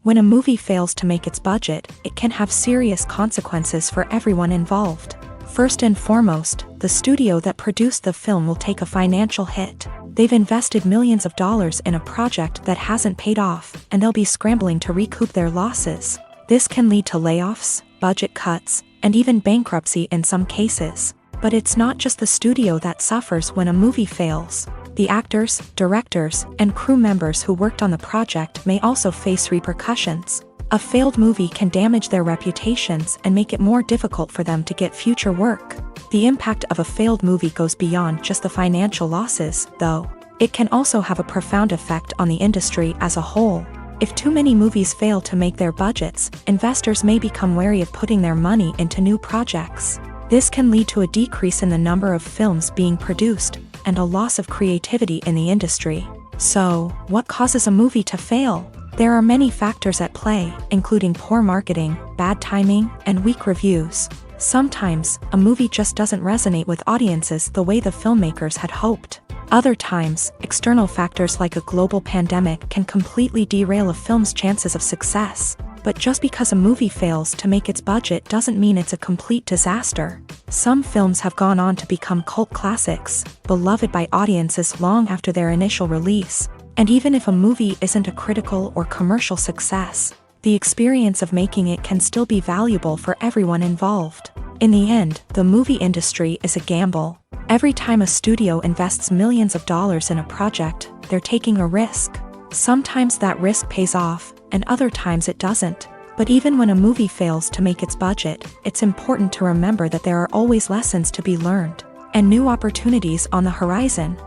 When a movie fails to make its budget, it can have serious consequences for everyone involved. First and foremost, the studio that produced the film will take a financial hit. They've invested millions of dollars in a project that hasn't paid off, and they'll be scrambling to recoup their losses. This can lead to layoffs, budget cuts, and even bankruptcy in some cases. But it's not just the studio that suffers when a movie fails. The actors, directors, and crew members who worked on the project may also face repercussions. A failed movie can damage their reputations and make it more difficult for them to get future work. The impact of a failed movie goes beyond just the financial losses, though. It can also have a profound effect on the industry as a whole. If too many movies fail to make their budgets, investors may become wary of putting their money into new projects. This can lead to a decrease in the number of films being produced, and a loss of creativity in the industry. So, what causes a movie to fail? There are many factors at play, including poor marketing, bad timing, and weak reviews. Sometimes, a movie just doesn't resonate with audiences the way the filmmakers had hoped. Other times, external factors like a global pandemic can completely derail a film's chances of success. But just because a movie fails to make its budget doesn't mean it's a complete disaster. Some films have gone on to become cult classics, beloved by audiences long after their initial release. And even if a movie isn't a critical or commercial success, the experience of making it can still be valuable for everyone involved. In the end, the movie industry is a gamble. Every time a studio invests millions of dollars in a project, they're taking a risk. Sometimes that risk pays off, and other times it doesn't. But even when a movie fails to make its budget, it's important to remember that there are always lessons to be learned, and new opportunities on the horizon.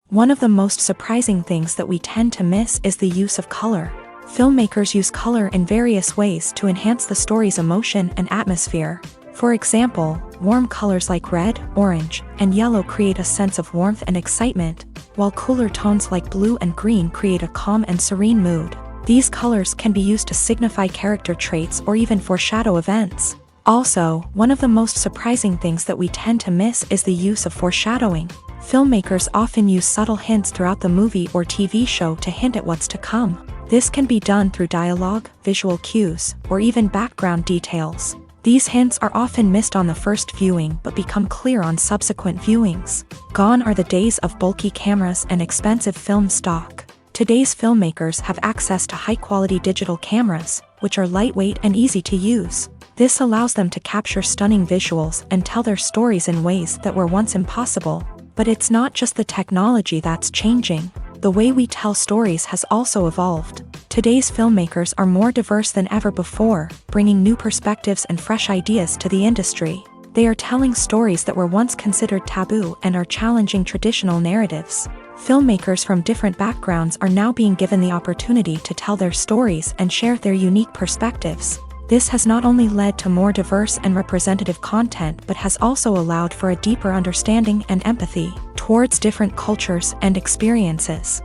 One of the most surprising things that we tend to miss is the use of color. Filmmakers use color in various ways to enhance the story's emotion and atmosphere. For example, warm colors like red, orange, and yellow create a sense of warmth and excitement, while cooler tones like blue and green create a calm and serene mood. These colors can be used to signify character traits or even foreshadow events. Also, one of the most surprising things that we tend to miss is the use of foreshadowing. Filmmakers often use subtle hints throughout the movie or TV show to hint at what's to come. This can be done through dialogue, visual cues, or even background details. These hints are often missed on the first viewing but become clear on subsequent viewings. Gone are the days of bulky cameras and expensive film stock. Today's filmmakers have access to high-quality digital cameras, which are lightweight and easy to use. This allows them to capture stunning visuals and tell their stories in ways that were once impossible. But it's not just the technology that's changing. The way we tell stories has also evolved. Today's filmmakers are more diverse than ever before, bringing new perspectives and fresh ideas to the industry. They are telling stories that were once considered taboo and are challenging traditional narratives. Filmmakers from different backgrounds are now being given the opportunity to tell their stories and share their unique perspectives. This has not only led to more diverse and representative content but has also allowed for a deeper understanding and empathy towards different cultures and experiences.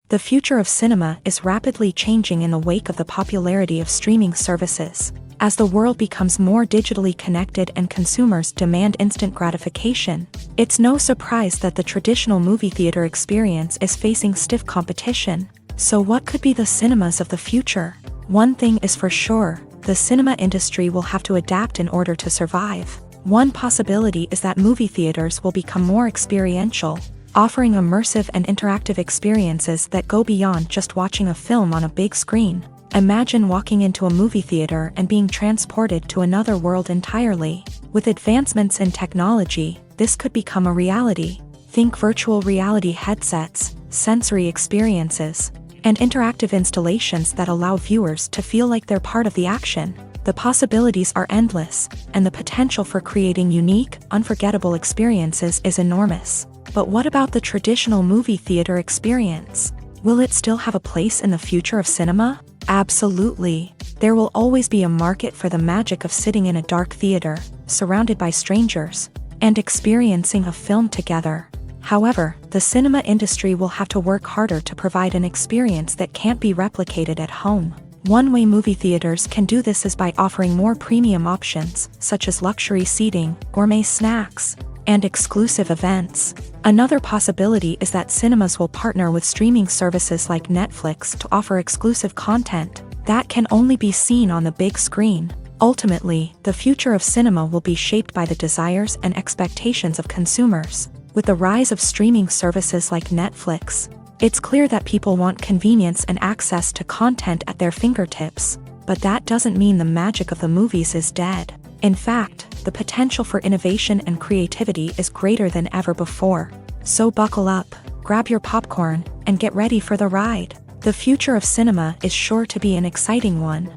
The future of cinema is rapidly changing in the wake of the popularity of streaming services. As the world becomes more digitally connected and consumers demand instant gratification, it's no surprise that the traditional movie theater experience is facing stiff competition. So what could be the cinemas of the future? One thing is for sure, the cinema industry will have to adapt in order to survive. One possibility is that movie theaters will become more experiential, offering immersive and interactive experiences that go beyond just watching a film on a big screen. Imagine walking into a movie theater and being transported to another world entirely. With advancements in technology, this could become a reality. Think virtual reality headsets, sensory experiences, and interactive installations that allow viewers to feel like they're part of the action. The possibilities are endless, and the potential for creating unique, unforgettable experiences is enormous. But what about the traditional movie theater experience? Will it still have a place in the future of cinema? Absolutely. There will always be a market for the magic of sitting in a dark theater, surrounded by strangers, and experiencing a film together. However, the cinema industry will have to work harder to provide an experience that can't be replicated at home. One way movie theaters can do this is by offering more premium options, such as luxury seating, gourmet snacks, and exclusive events. Another possibility is that cinemas will partner with streaming services like Netflix to offer exclusive content that can only be seen on the big screen. Ultimately, the future of cinema will be shaped by the desires and expectations of consumers. With the rise of streaming services like Netflix, it's clear that people want convenience and access to content at their fingertips. But that doesn't mean the magic of the movies is dead. In fact, the potential for innovation and creativity is greater than ever before. So buckle up, grab your popcorn, and get ready for the ride. The future of cinema is sure to be an exciting one.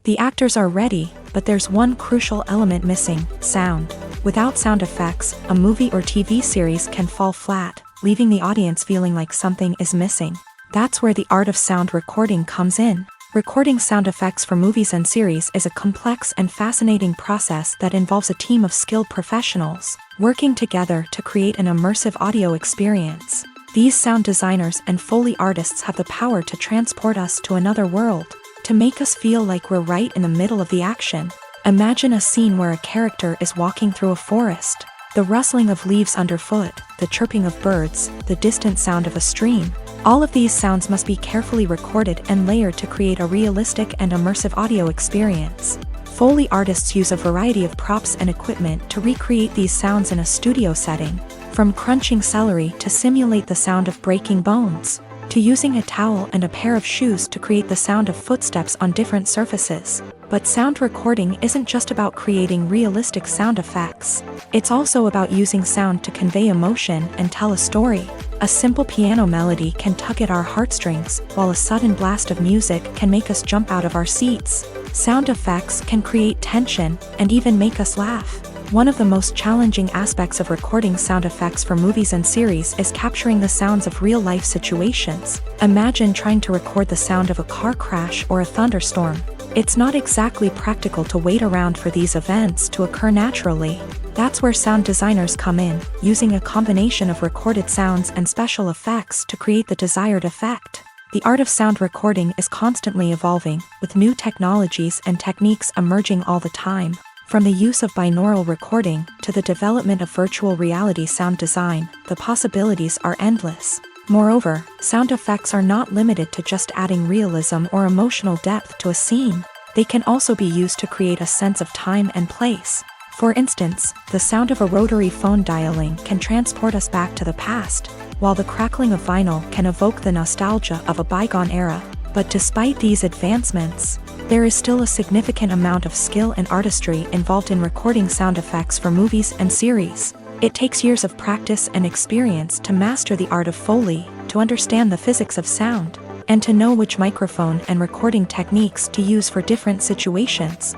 The actors are ready, but there's one crucial element missing: sound. Without sound effects, a movie or TV series can fall flat, leaving the audience feeling like something is missing. That's where the art of sound recording comes in. Recording sound effects for movies and series is a complex and fascinating process that involves a team of skilled professionals working together to create an immersive audio experience. These sound designers and Foley artists have the power to transport us to another world, to make us feel like we're right in the middle of the action. Imagine a scene where a character is walking through a forest. The rustling of leaves underfoot, the chirping of birds, the distant sound of a stream. All of these sounds must be carefully recorded and layered to create a realistic and immersive audio experience. Foley artists use a variety of props and equipment to recreate these sounds in a studio setting, from crunching celery to simulate the sound of breaking bones, to using a towel and a pair of shoes to create the sound of footsteps on different surfaces. But sound recording isn't just about creating realistic sound effects. It's also about using sound to convey emotion and tell a story. A simple piano melody can tug at our heartstrings, while a sudden blast of music can make us jump out of our seats. Sound effects can create tension and even make us laugh. One of the most challenging aspects of recording sound effects for movies and series is capturing the sounds of real-life situations. Imagine trying to record the sound of a car crash or a thunderstorm. It's not exactly practical to wait around for these events to occur naturally. That's where sound designers come in, using a combination of recorded sounds and special effects to create the desired effect. The art of sound recording is constantly evolving, with new technologies and techniques emerging all the time. From the use of binaural recording to the development of virtual reality sound design, the possibilities are endless. Moreover, sound effects are not limited to just adding realism or emotional depth to a scene. They can also be used to create a sense of time and place. For instance, the sound of a rotary phone dialing can transport us back to the past, while the crackling of vinyl can evoke the nostalgia of a bygone era. But despite these advancements, there is still a significant amount of skill and artistry involved in recording sound effects for movies and series. It takes years of practice and experience to master the art of Foley, to understand the physics of sound, and to know which microphone and recording techniques to use for different situations.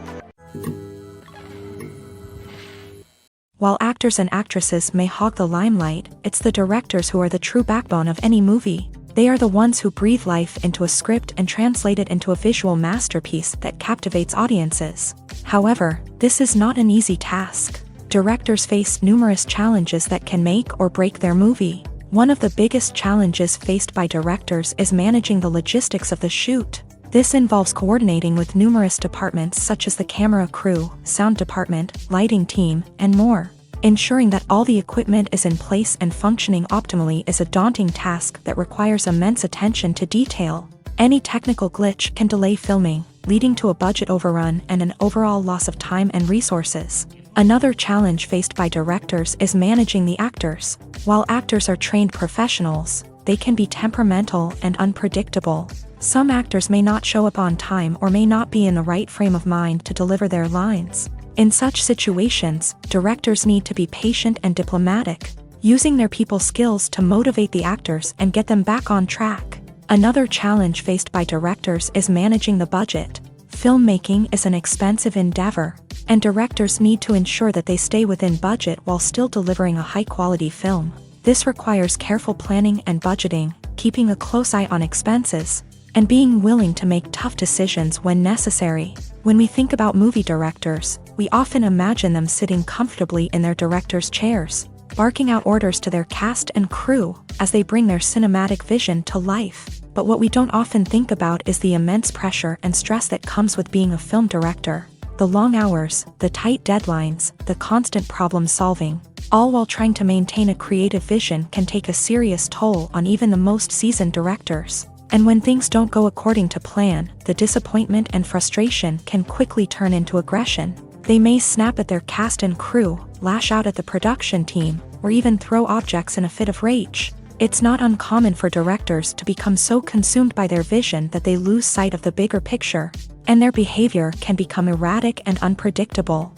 While actors and actresses may hog the limelight, it's the directors who are the true backbone of any movie. They are the ones who breathe life into a script and translate it into a visual masterpiece that captivates audiences. However, this is not an easy task. Directors face numerous challenges that can make or break their movie. One of the biggest challenges faced by directors is managing the logistics of the shoot. This involves coordinating with numerous departments such as the camera crew, sound department, lighting team, and more. Ensuring that all the equipment is in place and functioning optimally is a daunting task that requires immense attention to detail. Any technical glitch can delay filming, leading to a budget overrun and an overall loss of time and resources. Another challenge faced by directors is managing the actors. While actors are trained professionals, they can be temperamental and unpredictable. Some actors may not show up on time or may not be in the right frame of mind to deliver their lines. In such situations, directors need to be patient and diplomatic, using their people skills to motivate the actors and get them back on track. Another challenge faced by directors is managing the budget. Filmmaking is an expensive endeavor, and directors need to ensure that they stay within budget while still delivering a high-quality film. This requires careful planning and budgeting, keeping a close eye on expenses, and being willing to make tough decisions when necessary. When we think about movie directors, we often imagine them sitting comfortably in their director's chairs, barking out orders to their cast and crew as they bring their cinematic vision to life. But what we don't often think about is the immense pressure and stress that comes with being a film director. The long hours, the tight deadlines, the constant problem solving, all while trying to maintain a creative vision can take a serious toll on even the most seasoned directors. And when things don't go according to plan, the disappointment and frustration can quickly turn into aggression. They may snap at their cast and crew, lash out at the production team, or even throw objects in a fit of rage. It's not uncommon for directors to become so consumed by their vision that they lose sight of the bigger picture, and their behavior can become erratic and unpredictable.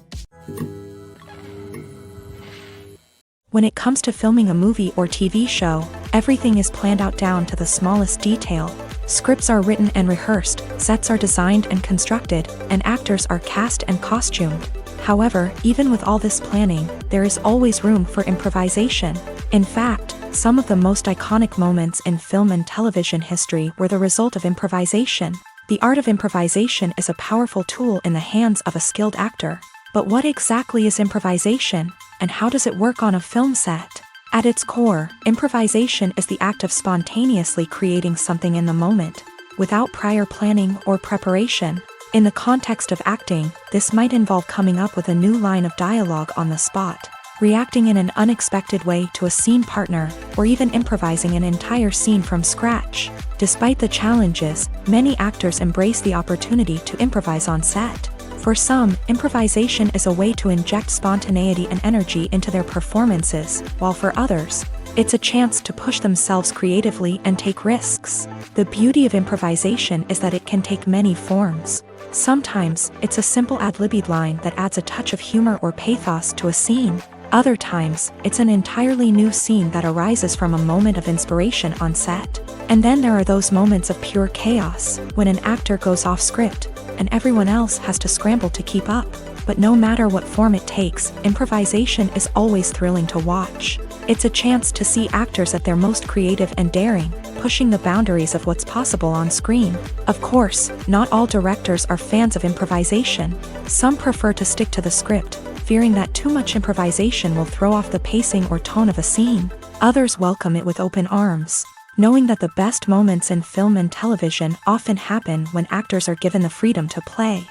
When it comes to filming a movie or TV show, everything is planned out down to the smallest detail. Scripts are written and rehearsed, sets are designed and constructed, and actors are cast and costumed. However, even with all this planning, there is always room for improvisation. In fact, some of the most iconic moments in film and television history were the result of improvisation. The art of improvisation is a powerful tool in the hands of a skilled actor. But what exactly is improvisation, and how does it work on a film set? At its core, improvisation is the act of spontaneously creating something in the moment, without prior planning or preparation. In the context of acting, this might involve coming up with a new line of dialogue on the spot, reacting in an unexpected way to a scene partner, or even improvising an entire scene from scratch. Despite the challenges, many actors embrace the opportunity to improvise on set. For some, improvisation is a way to inject spontaneity and energy into their performances, while for others, it's a chance to push themselves creatively and take risks. The beauty of improvisation is that it can take many forms. Sometimes, it's a simple ad-libbed line that adds a touch of humor or pathos to a scene. Other times, it's an entirely new scene that arises from a moment of inspiration on set. And then there are those moments of pure chaos, when an actor goes off script, and everyone else has to scramble to keep up. But no matter what form it takes, improvisation is always thrilling to watch. It's a chance to see actors at their most creative and daring, pushing the boundaries of what's possible on screen. Of course, not all directors are fans of improvisation. Some prefer to stick to the script, fearing that too much improvisation will throw off the pacing or tone of a scene. Others welcome it with open arms, knowing that the best moments in film and television often happen when actors are given the freedom to play.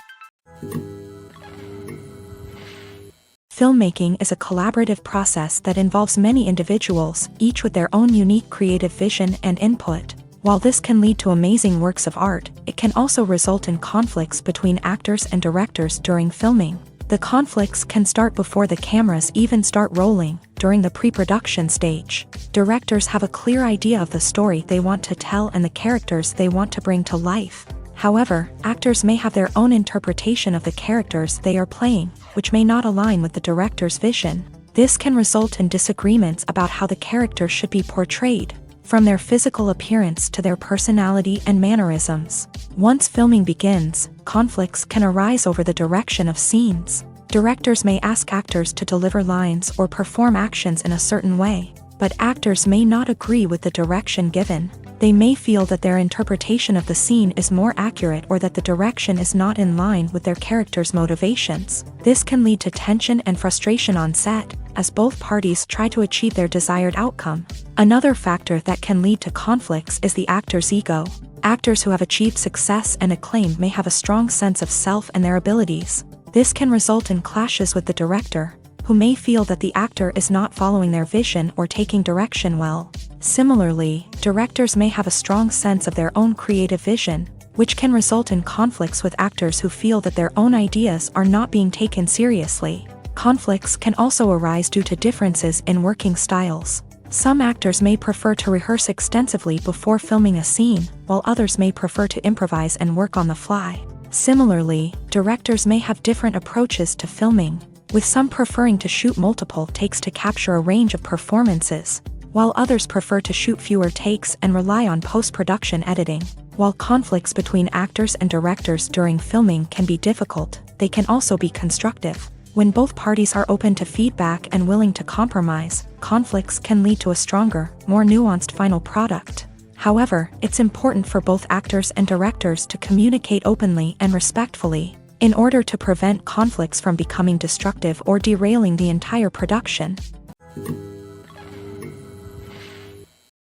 Filmmaking is a collaborative process that involves many individuals, each with their own unique creative vision and input. While this can lead to amazing works of art, it can also result in conflicts between actors and directors during filming. The conflicts can start before the cameras even start rolling, during the pre-production stage. Directors have a clear idea of the story they want to tell and the characters they want to bring to life. However, actors may have their own interpretation of the characters they are playing, which may not align with the director's vision. This can result in disagreements about how the characters should be portrayed, from their physical appearance to their personality and mannerisms. Once filming begins, conflicts can arise over the direction of scenes. Directors may ask actors to deliver lines or perform actions in a certain way, but actors may not agree with the direction given. They may feel that their interpretation of the scene is more accurate or that the direction is not in line with their character's motivations. This can lead to tension and frustration on set, as both parties try to achieve their desired outcome. Another factor that can lead to conflicts is the actor's ego. Actors who have achieved success and acclaim may have a strong sense of self and their abilities. This can result in clashes with the director, who may feel that the actor is not following their vision or taking direction well. Similarly, directors may have a strong sense of their own creative vision, which can result in conflicts with actors who feel that their own ideas are not being taken seriously. Conflicts can also arise due to differences in working styles. Some actors may prefer to rehearse extensively before filming a scene, while others may prefer to improvise and work on the fly. Similarly, directors may have different approaches to filming, with some preferring to shoot multiple takes to capture a range of performances, while others prefer to shoot fewer takes and rely on post-production editing. While conflicts between actors and directors during filming can be difficult, they can also be constructive. When both parties are open to feedback and willing to compromise, conflicts can lead to a stronger, more nuanced final product. However, it's important for both actors and directors to communicate openly and respectfully, in order to prevent conflicts from becoming destructive or derailing the entire production.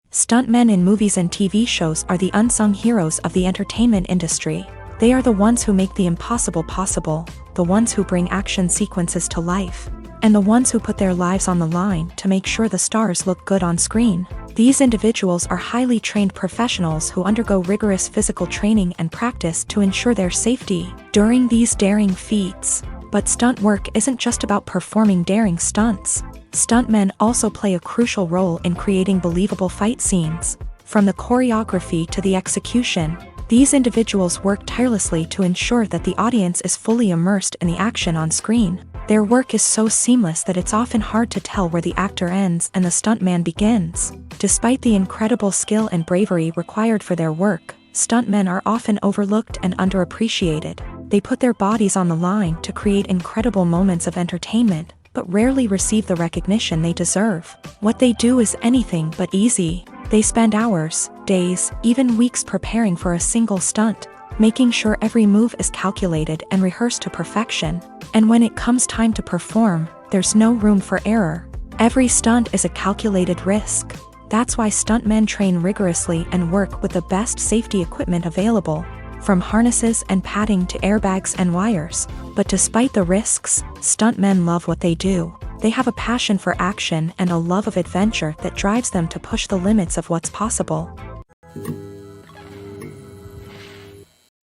Stuntmen in movies and TV shows are the unsung heroes of the entertainment industry. They are the ones who make the impossible possible, the ones who bring action sequences to life, and the ones who put their lives on the line to make sure the stars look good on screen. These individuals are highly trained professionals who undergo rigorous physical training and practice to ensure their safety during these daring feats. But stunt work isn't just about performing daring stunts. Stuntmen also play a crucial role in creating believable fight scenes. From the choreography to the execution, these individuals work tirelessly to ensure that the audience is fully immersed in the action on screen. Their work is so seamless that it's often hard to tell where the actor ends and the stuntman begins. Despite the incredible skill and bravery required for their work, stuntmen are often overlooked and underappreciated. They put their bodies on the line to create incredible moments of entertainment, but rarely receive the recognition they deserve. What they do is anything but easy. They spend hours, days, even weeks preparing for a single stunt, making sure every move is calculated and rehearsed to perfection. And when it comes time to perform, there's no room for error. Every stunt is a calculated risk. That's why stuntmen train rigorously and work with the best safety equipment available, from harnesses and padding to airbags and wires. But despite the risks, stuntmen love what they do. They have a passion for action and a love of adventure that drives them to push the limits of what's possible.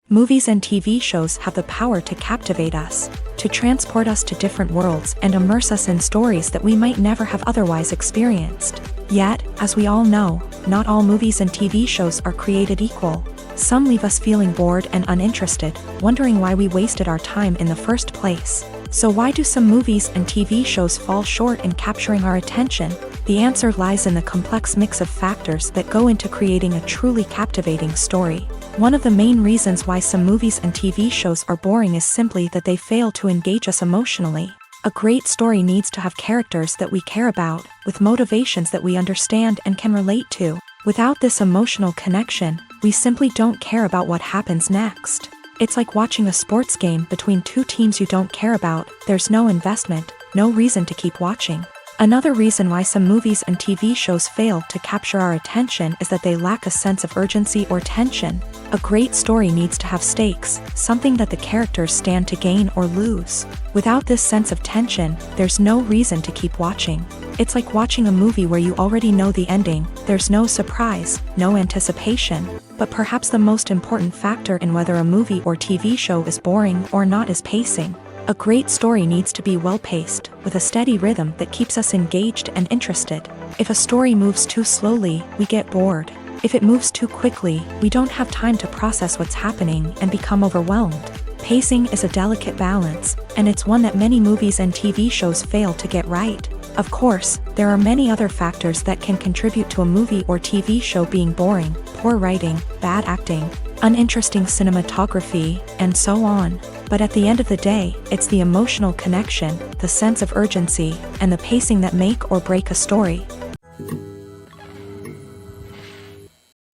Movies and TV shows have the power to captivate us, to transport us to different worlds and immerse us in stories that we might never have otherwise experienced. Yet, as we all know, not all movies and TV shows are created equal. Some leave us feeling bored and uninterested, wondering why we wasted our time in the first place. So why do some movies and TV shows fall short in capturing our attention? The answer lies in the complex mix of factors that go into creating a truly captivating story. One of the main reasons why some movies and TV shows are boring is simply that they fail to engage us emotionally. A great story needs to have characters that we care about, with motivations that we understand and can relate to. Without this emotional connection, we simply don't care about what happens next. It's like watching a sports game between two teams you don't care about. There's no investment, no reason to keep watching. Another reason why some movies and TV shows fail to capture our attention is that they lack a sense of urgency or tension. A great story needs to have stakes, something that the characters stand to gain or lose. Without this sense of tension, there's no reason to keep watching. It's like watching a movie where you already know the ending. There's no surprise, no anticipation. But perhaps the most important factor in whether a movie or TV show is boring or not is pacing. A great story needs to be well-paced, with a steady rhythm that keeps us engaged and interested. If a story moves too slowly, we get bored. If it moves too quickly, we don't have time to process what's happening and become overwhelmed. Pacing is a delicate balance, and it's one that many movies and TV shows fail to get right. Of course, there are many other factors that can contribute to a movie or TV show being boring: poor writing, bad acting, uninteresting cinematography, and so on. But at the end of the day, it's the emotional connection, the sense of urgency, and the pacing that make or break a story.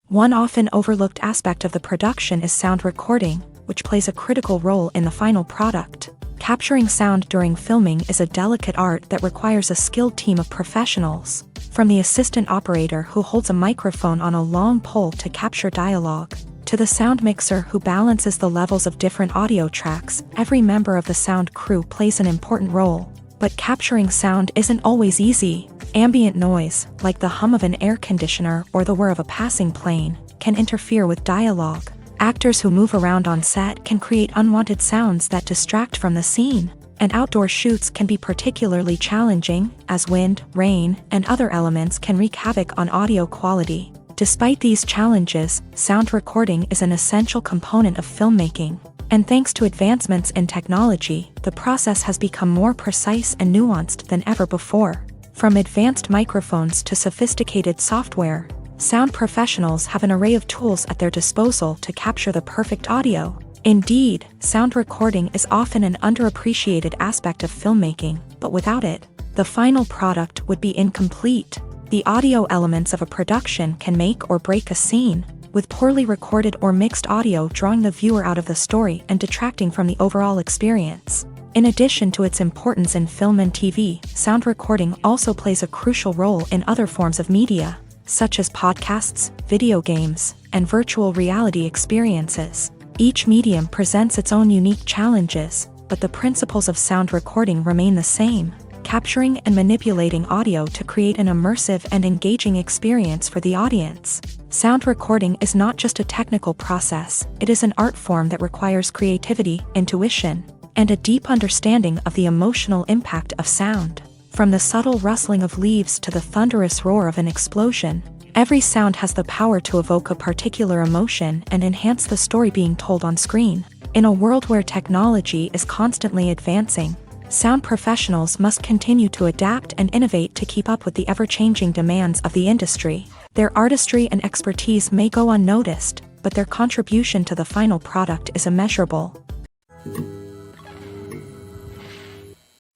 One often overlooked aspect of the production is sound recording, which plays a critical role in the final product. Capturing sound during filming is a delicate art that requires a skilled team of professionals. From the assistant operator who holds a microphone on a long pole to capture dialogue, to the sound mixer who balances the levels of different audio tracks, every member of the sound crew plays an important role. But capturing sound isn't always easy. Ambient noise, like the hum of an air conditioner or the whir of a passing plane, can interfere with dialogue. Actors who move around on set can create unwanted sounds that distract from the scene. And outdoor shoots can be particularly challenging, as wind, rain, and other elements can wreak havoc on audio quality. Despite these challenges, sound recording is an essential component of filmmaking. And thanks to advancements in technology, the process has become more precise and nuanced than ever before. From advanced microphones to sophisticated software, sound professionals have an array of tools at their disposal to capture the perfect audio. Indeed, sound recording is often an underappreciated aspect of filmmaking, but without it, the final product would be incomplete. The audio elements of a production can make or break a scene, with poorly recorded or mixed audio drawing the viewer out of the story and detracting from the overall experience. In addition to its importance in film and TV, sound recording also plays a crucial role in other forms of media, such as podcasts, video games, and virtual reality experiences. Each medium presents its own unique challenges, but the principles of sound recording remain the same: capturing and manipulating audio to create an immersive and engaging experience for the audience. Sound recording is not just a technical process, it is an art form that requires creativity, intuition, and a deep understanding of the emotional impact of sound. From the subtle rustling of leaves to the thunderous roar of an explosion, every sound has the power to evoke a particular emotion and enhance the story being told on screen. In a world where technology is constantly advancing, Sound professionals must continue to adapt and innovate to keep up with the ever-changing demands of the industry. Their artistry and expertise may go unnoticed, but their contribution to the final product is immeasurable.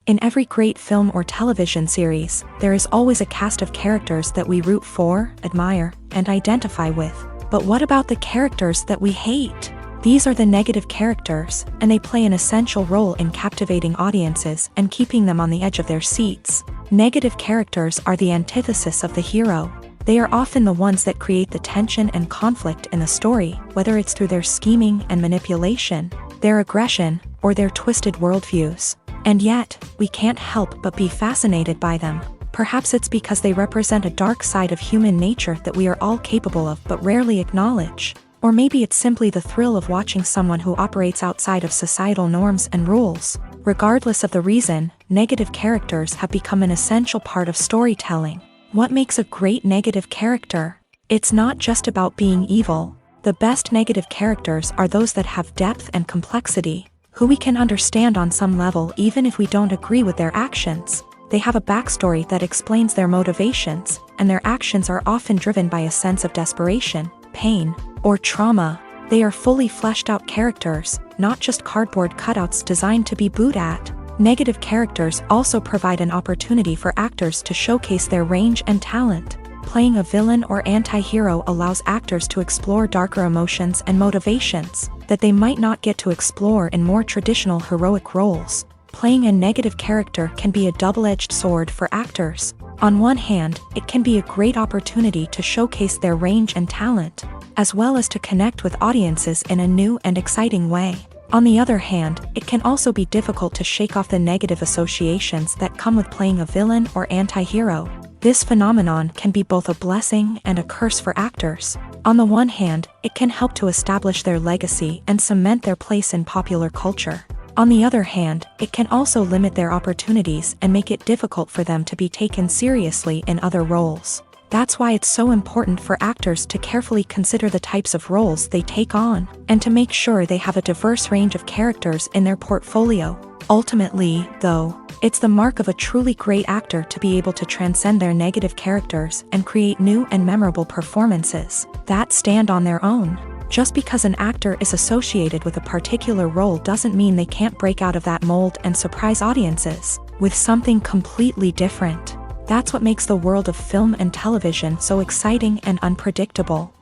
In every great film or television series, there is always a cast of characters that we root for, admire, and identify with. But what about the characters that we hate? These are the negative characters, and they play an essential role in captivating audiences and keeping them on the edge of their seats. Negative characters are the antithesis of the hero. They are often the ones that create the tension and conflict in the story, whether it's through their scheming and manipulation, their aggression, or their twisted worldviews. And yet, we can't help but be fascinated by them. Perhaps it's because they represent a dark side of human nature that we are all capable of but rarely acknowledge. Or maybe it's simply the thrill of watching someone who operates outside of societal norms and rules. Regardless of the reason, negative characters have become an essential part of storytelling. What makes a great negative character? It's not just about being evil. The best negative characters are those that have depth and complexity, who we can understand on some level even if we don't agree with their actions. They have a backstory that explains their motivations, and their actions are often driven by a sense of desperation, pain, or trauma. They are fully fleshed out characters, not just cardboard cutouts designed to be booed at. Negative characters also provide an opportunity for actors to showcase their range and talent. Playing a villain or anti-hero allows actors to explore darker emotions and motivations that they might not get to explore in more traditional heroic roles. Playing a negative character can be a double-edged sword for actors. On one hand, it can be a great opportunity to showcase their range and talent, as well as to connect with audiences in a new and exciting way. On the other hand, it can also be difficult to shake off the negative associations that come with playing a villain or anti-hero. This phenomenon can be both a blessing and a curse for actors. On the one hand, it can help to establish their legacy and cement their place in popular culture. On the other hand, it can also limit their opportunities and make it difficult for them to be taken seriously in other roles. That's why it's so important for actors to carefully consider the types of roles they take on, and to make sure they have a diverse range of characters in their portfolio. Ultimately, though, it's the mark of a truly great actor to be able to transcend their negative characters and create new and memorable performances that stand on their own. Just because an actor is associated with a particular role doesn't mean they can't break out of that mold and surprise audiences with something completely different. That's what makes the world of film and television so exciting and unpredictable.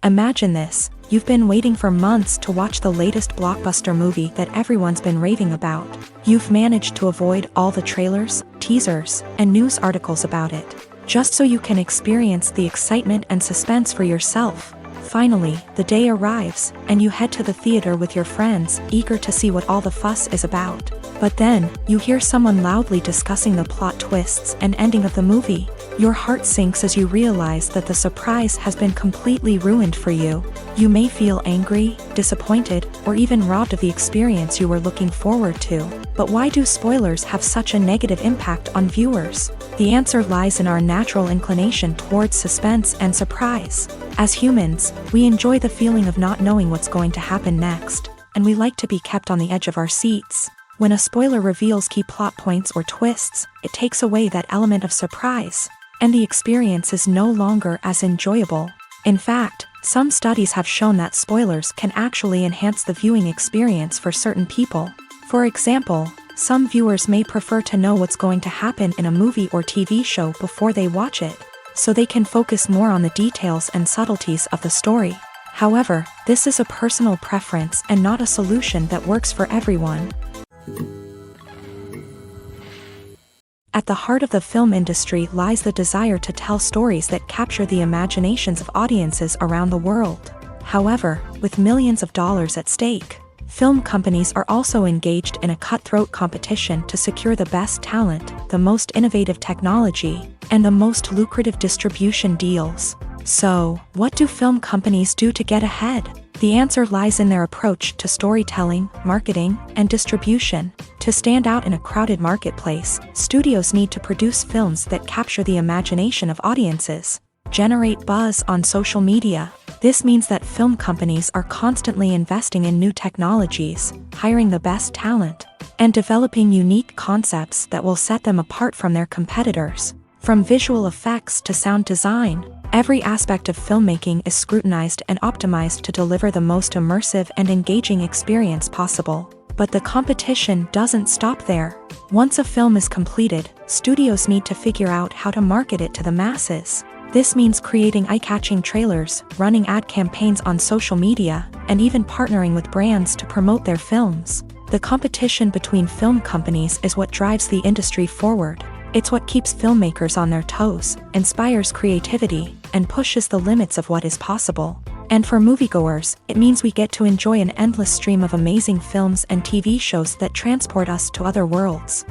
Imagine this: you've been waiting for months to watch the latest blockbuster movie that everyone's been raving about. You've managed to avoid all the trailers, teasers, and news articles about it, just so you can experience the excitement and suspense for yourself. Finally, the day arrives, and you head to the theater with your friends, eager to see what all the fuss is about. But then, you hear someone loudly discussing the plot twists and ending of the movie. Your heart sinks as you realize that the surprise has been completely ruined for you. You may feel angry, disappointed, or even robbed of the experience you were looking forward to. But why do spoilers have such a negative impact on viewers? The answer lies in our natural inclination towards suspense and surprise. As humans, we enjoy the feeling of not knowing what's going to happen next, and we like to be kept on the edge of our seats. When a spoiler reveals key plot points or twists, it takes away that element of surprise, and the experience is no longer as enjoyable. In fact, some studies have shown that spoilers can actually enhance the viewing experience for certain people. For example, some viewers may prefer to know what's going to happen in a movie or TV show before they watch it, so they can focus more on the details and subtleties of the story. However, this is a personal preference and not a solution that works for everyone. At the heart of the film industry lies the desire to tell stories that capture the imaginations of audiences around the world. However, with millions of dollars at stake, film companies are also engaged in a cutthroat competition to secure the best talent, the most innovative technology, and the most lucrative distribution deals. So, what do film companies do to get ahead? The answer lies in their approach to storytelling, marketing, and distribution. To stand out in a crowded marketplace, studios need to produce films that capture the imagination of audiences, generate buzz on social media, This means that film companies are constantly investing in new technologies, hiring the best talent, and developing unique concepts that will set them apart from their competitors. From visual effects to sound design, every aspect of filmmaking is scrutinized and optimized to deliver the most immersive and engaging experience possible. But the competition doesn't stop there. Once a film is completed, studios need to figure out how to market it to the masses. This means creating eye-catching trailers, running ad campaigns on social media, and even partnering with brands to promote their films. The competition between film companies is what drives the industry forward. It's what keeps filmmakers on their toes, inspires creativity, and pushes the limits of what is possible. And for moviegoers, it means we get to enjoy an endless stream of amazing films and TV shows that transport us to other worlds.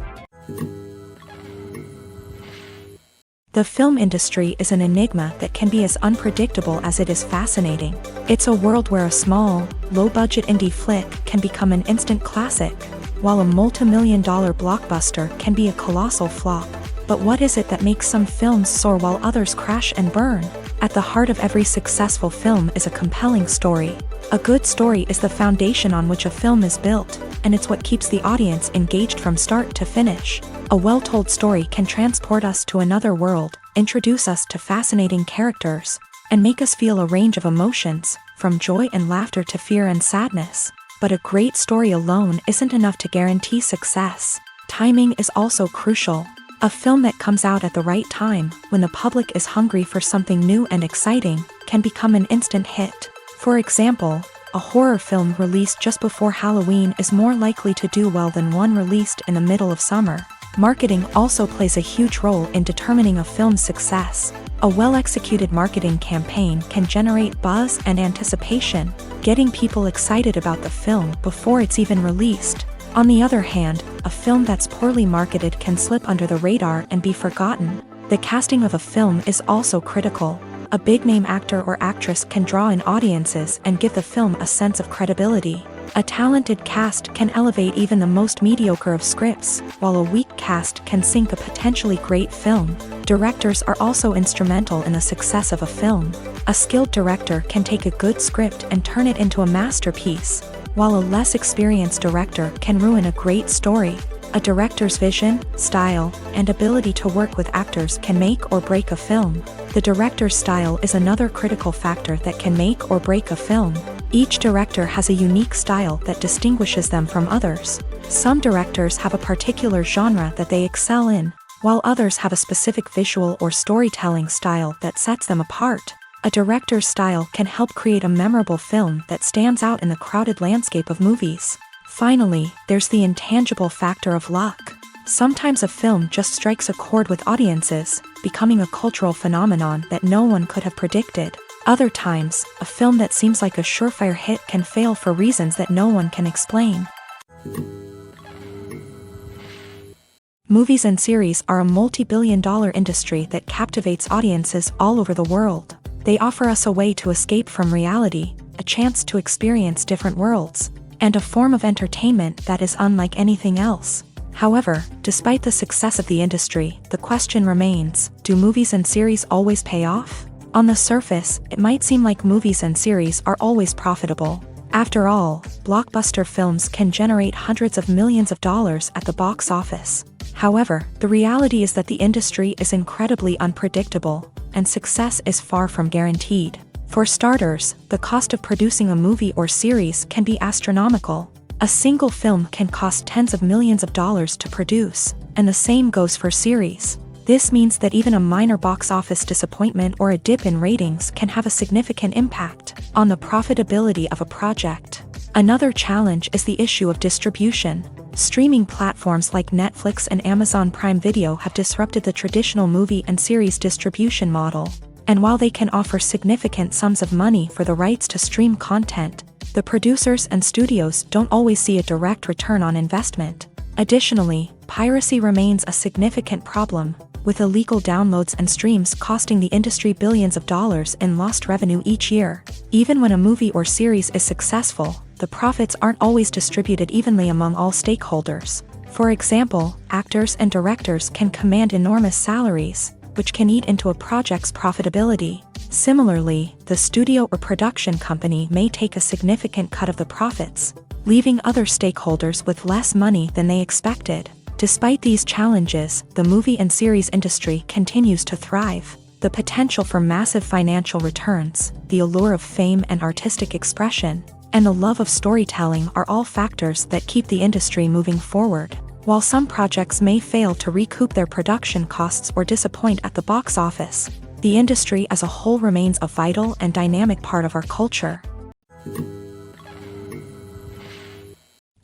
The film industry is an enigma that can be as unpredictable as it is fascinating. It's a world where a small, low-budget indie flick can become an instant classic, while a multi-million-dollar blockbuster can be a colossal flop. But what is it that makes some films soar while others crash and burn? At the heart of every successful film is a compelling story. A good story is the foundation on which a film is built, and it's what keeps the audience engaged from start to finish. A well-told story can transport us to another world, introduce us to fascinating characters, and make us feel a range of emotions, from joy and laughter to fear and sadness. But a great story alone isn't enough to guarantee success. Timing is also crucial. A film that comes out at the right time, when the public is hungry for something new and exciting, can become an instant hit. For example, a horror film released just before Halloween is more likely to do well than one released in the middle of summer. Marketing also plays a huge role in determining a film's success. A well-executed marketing campaign can generate buzz and anticipation, getting people excited about the film before it's even released. On the other hand, a film that's poorly marketed can slip under the radar and be forgotten. The casting of a film is also critical. A big-name actor or actress can draw in audiences and give the film a sense of credibility. A talented cast can elevate even the most mediocre of scripts, while a weak cast can sink a potentially great film. Directors are also instrumental in the success of a film. A skilled director can take a good script and turn it into a masterpiece, while a less experienced director can ruin a great story. A director's vision, style, and ability to work with actors can make or break a film. The director's style is another critical factor that can make or break a film. Each director has a unique style that distinguishes them from others. Some directors have a particular genre that they excel in, while others have a specific visual or storytelling style that sets them apart. A director's style can help create a memorable film that stands out in the crowded landscape of movies. Finally, there's the intangible factor of luck. Sometimes a film just strikes a chord with audiences, becoming a cultural phenomenon that no one could have predicted. Other times, a film that seems like a surefire hit can fail for reasons that no one can explain. Movies and series are a multi-billion-dollar industry that captivates audiences all over the world. They offer us a way to escape from reality, a chance to experience different worlds, and a form of entertainment that is unlike anything else. However, despite the success of the industry, the question remains, do movies and series always pay off? On the surface, it might seem like movies and series are always profitable. After all, blockbuster films can generate hundreds of millions of dollars at the box office. However, the reality is that the industry is incredibly unpredictable, and success is far from guaranteed. For starters, the cost of producing a movie or series can be astronomical. A single film can cost tens of millions of dollars to produce, and the same goes for series. This means that even a minor box office disappointment or a dip in ratings can have a significant impact on the profitability of a project. Another challenge is the issue of distribution. Streaming platforms like Netflix and Amazon Prime Video have disrupted the traditional movie and series distribution model. And while they can offer significant sums of money for the rights to stream content, the producers and studios don't always see a direct return on investment. Additionally, piracy remains a significant problem, with illegal downloads and streams costing the industry billions of dollars in lost revenue each year. Even when a movie or series is successful, the profits aren't always distributed evenly among all stakeholders. For example, actors and directors can command enormous salaries, which can eat into a project's profitability. Similarly, the studio or production company may take a significant cut of the profits, leaving other stakeholders with less money than they expected. Despite these challenges, the movie and series industry continues to thrive. The potential for massive financial returns, the allure of fame and artistic expression, and the love of storytelling are all factors that keep the industry moving forward. While some projects may fail to recoup their production costs or disappoint at the box office, the industry as a whole remains a vital and dynamic part of our culture.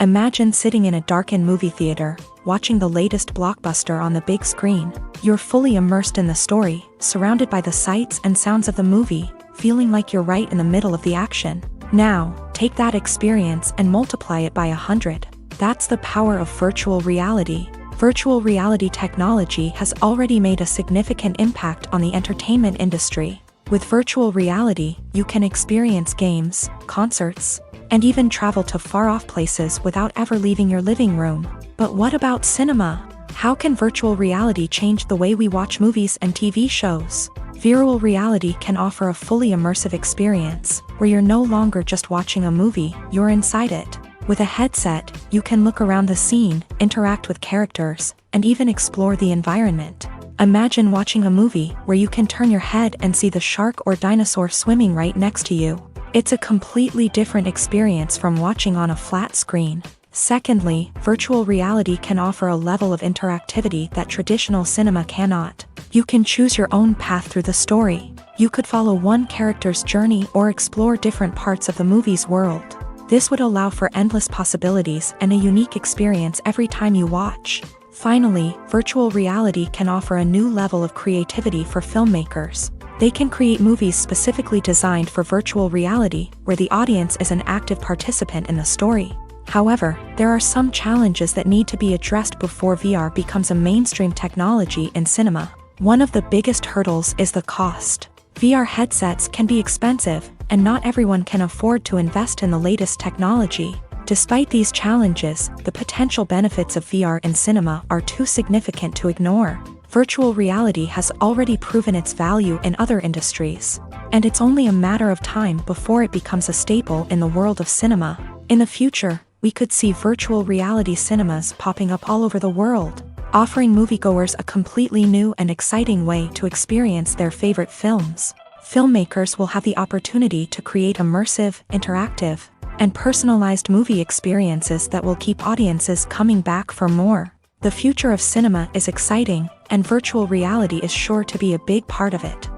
Imagine sitting in a darkened movie theater, watching the latest blockbuster on the big screen. You're fully immersed in the story, surrounded by the sights and sounds of the movie, feeling like you're right in the middle of the action. Now, take that experience and multiply it by 100. That's the power of virtual reality. Virtual reality technology has already made a significant impact on the entertainment industry. With virtual reality, you can experience games, concerts, and even travel to far-off places without ever leaving your living room. But what about cinema? How can virtual reality change the way we watch movies and TV shows? Virtual reality can offer a fully immersive experience, where you're no longer just watching a movie, you're inside it. With a headset, you can look around the scene, interact with characters, and even explore the environment. Imagine watching a movie where you can turn your head and see the shark or dinosaur swimming right next to you. It's a completely different experience from watching on a flat screen. Secondly, virtual reality can offer a level of interactivity that traditional cinema cannot. You can choose your own path through the story. You could follow one character's journey or explore different parts of the movie's world. This would allow for endless possibilities and a unique experience every time you watch. Finally, virtual reality can offer a new level of creativity for filmmakers. They can create movies specifically designed for virtual reality, where the audience is an active participant in the story. However, there are some challenges that need to be addressed before VR becomes a mainstream technology in cinema. One of the biggest hurdles is the cost. VR headsets can be expensive, and not everyone can afford to invest in the latest technology. Despite these challenges, the potential benefits of VR in cinema are too significant to ignore. Virtual reality has already proven its value in other industries, and it's only a matter of time before it becomes a staple in the world of cinema. In the future, we could see virtual reality cinemas popping up all over the world, offering moviegoers a completely new and exciting way to experience their favorite films. Filmmakers will have the opportunity to create immersive, interactive, and personalized movie experiences that will keep audiences coming back for more. The future of cinema is exciting, and virtual reality is sure to be a big part of it.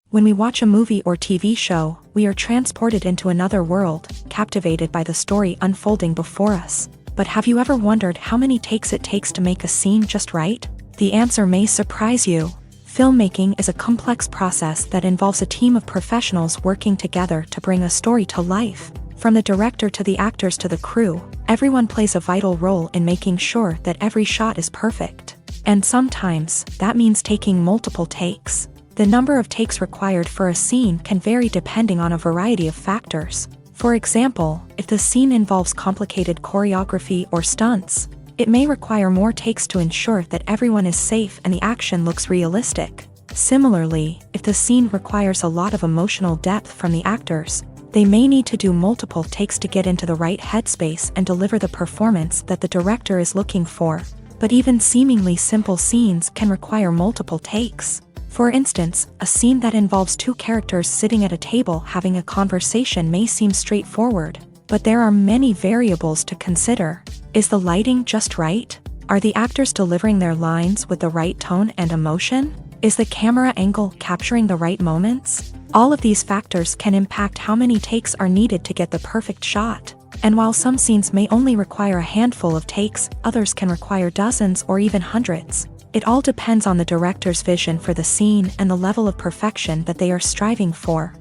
When we watch a movie or TV show, we are transported into another world, captivated by the story unfolding before us. But have you ever wondered how many takes it takes to make a scene just right? The answer may surprise you. Filmmaking is a complex process that involves a team of professionals working together to bring a story to life. From the director to the actors to the crew, everyone plays a vital role in making sure that every shot is perfect. And sometimes, that means taking multiple takes. The number of takes required for a scene can vary depending on a variety of factors. For example, if the scene involves complicated choreography or stunts, it may require more takes to ensure that everyone is safe and the action looks realistic. Similarly, if the scene requires a lot of emotional depth from the actors, they may need to do multiple takes to get into the right headspace and deliver the performance that the director is looking for. But even seemingly simple scenes can require multiple takes. For instance, a scene that involves two characters sitting at a table having a conversation may seem straightforward, but there are many variables to consider. Is the lighting just right? Are the actors delivering their lines with the right tone and emotion? Is the camera angle capturing the right moments? All of these factors can impact how many takes are needed to get the perfect shot. And while some scenes may only require a handful of takes, others can require dozens or even hundreds. It all depends on the director's vision for the scene and the level of perfection that they are striving for.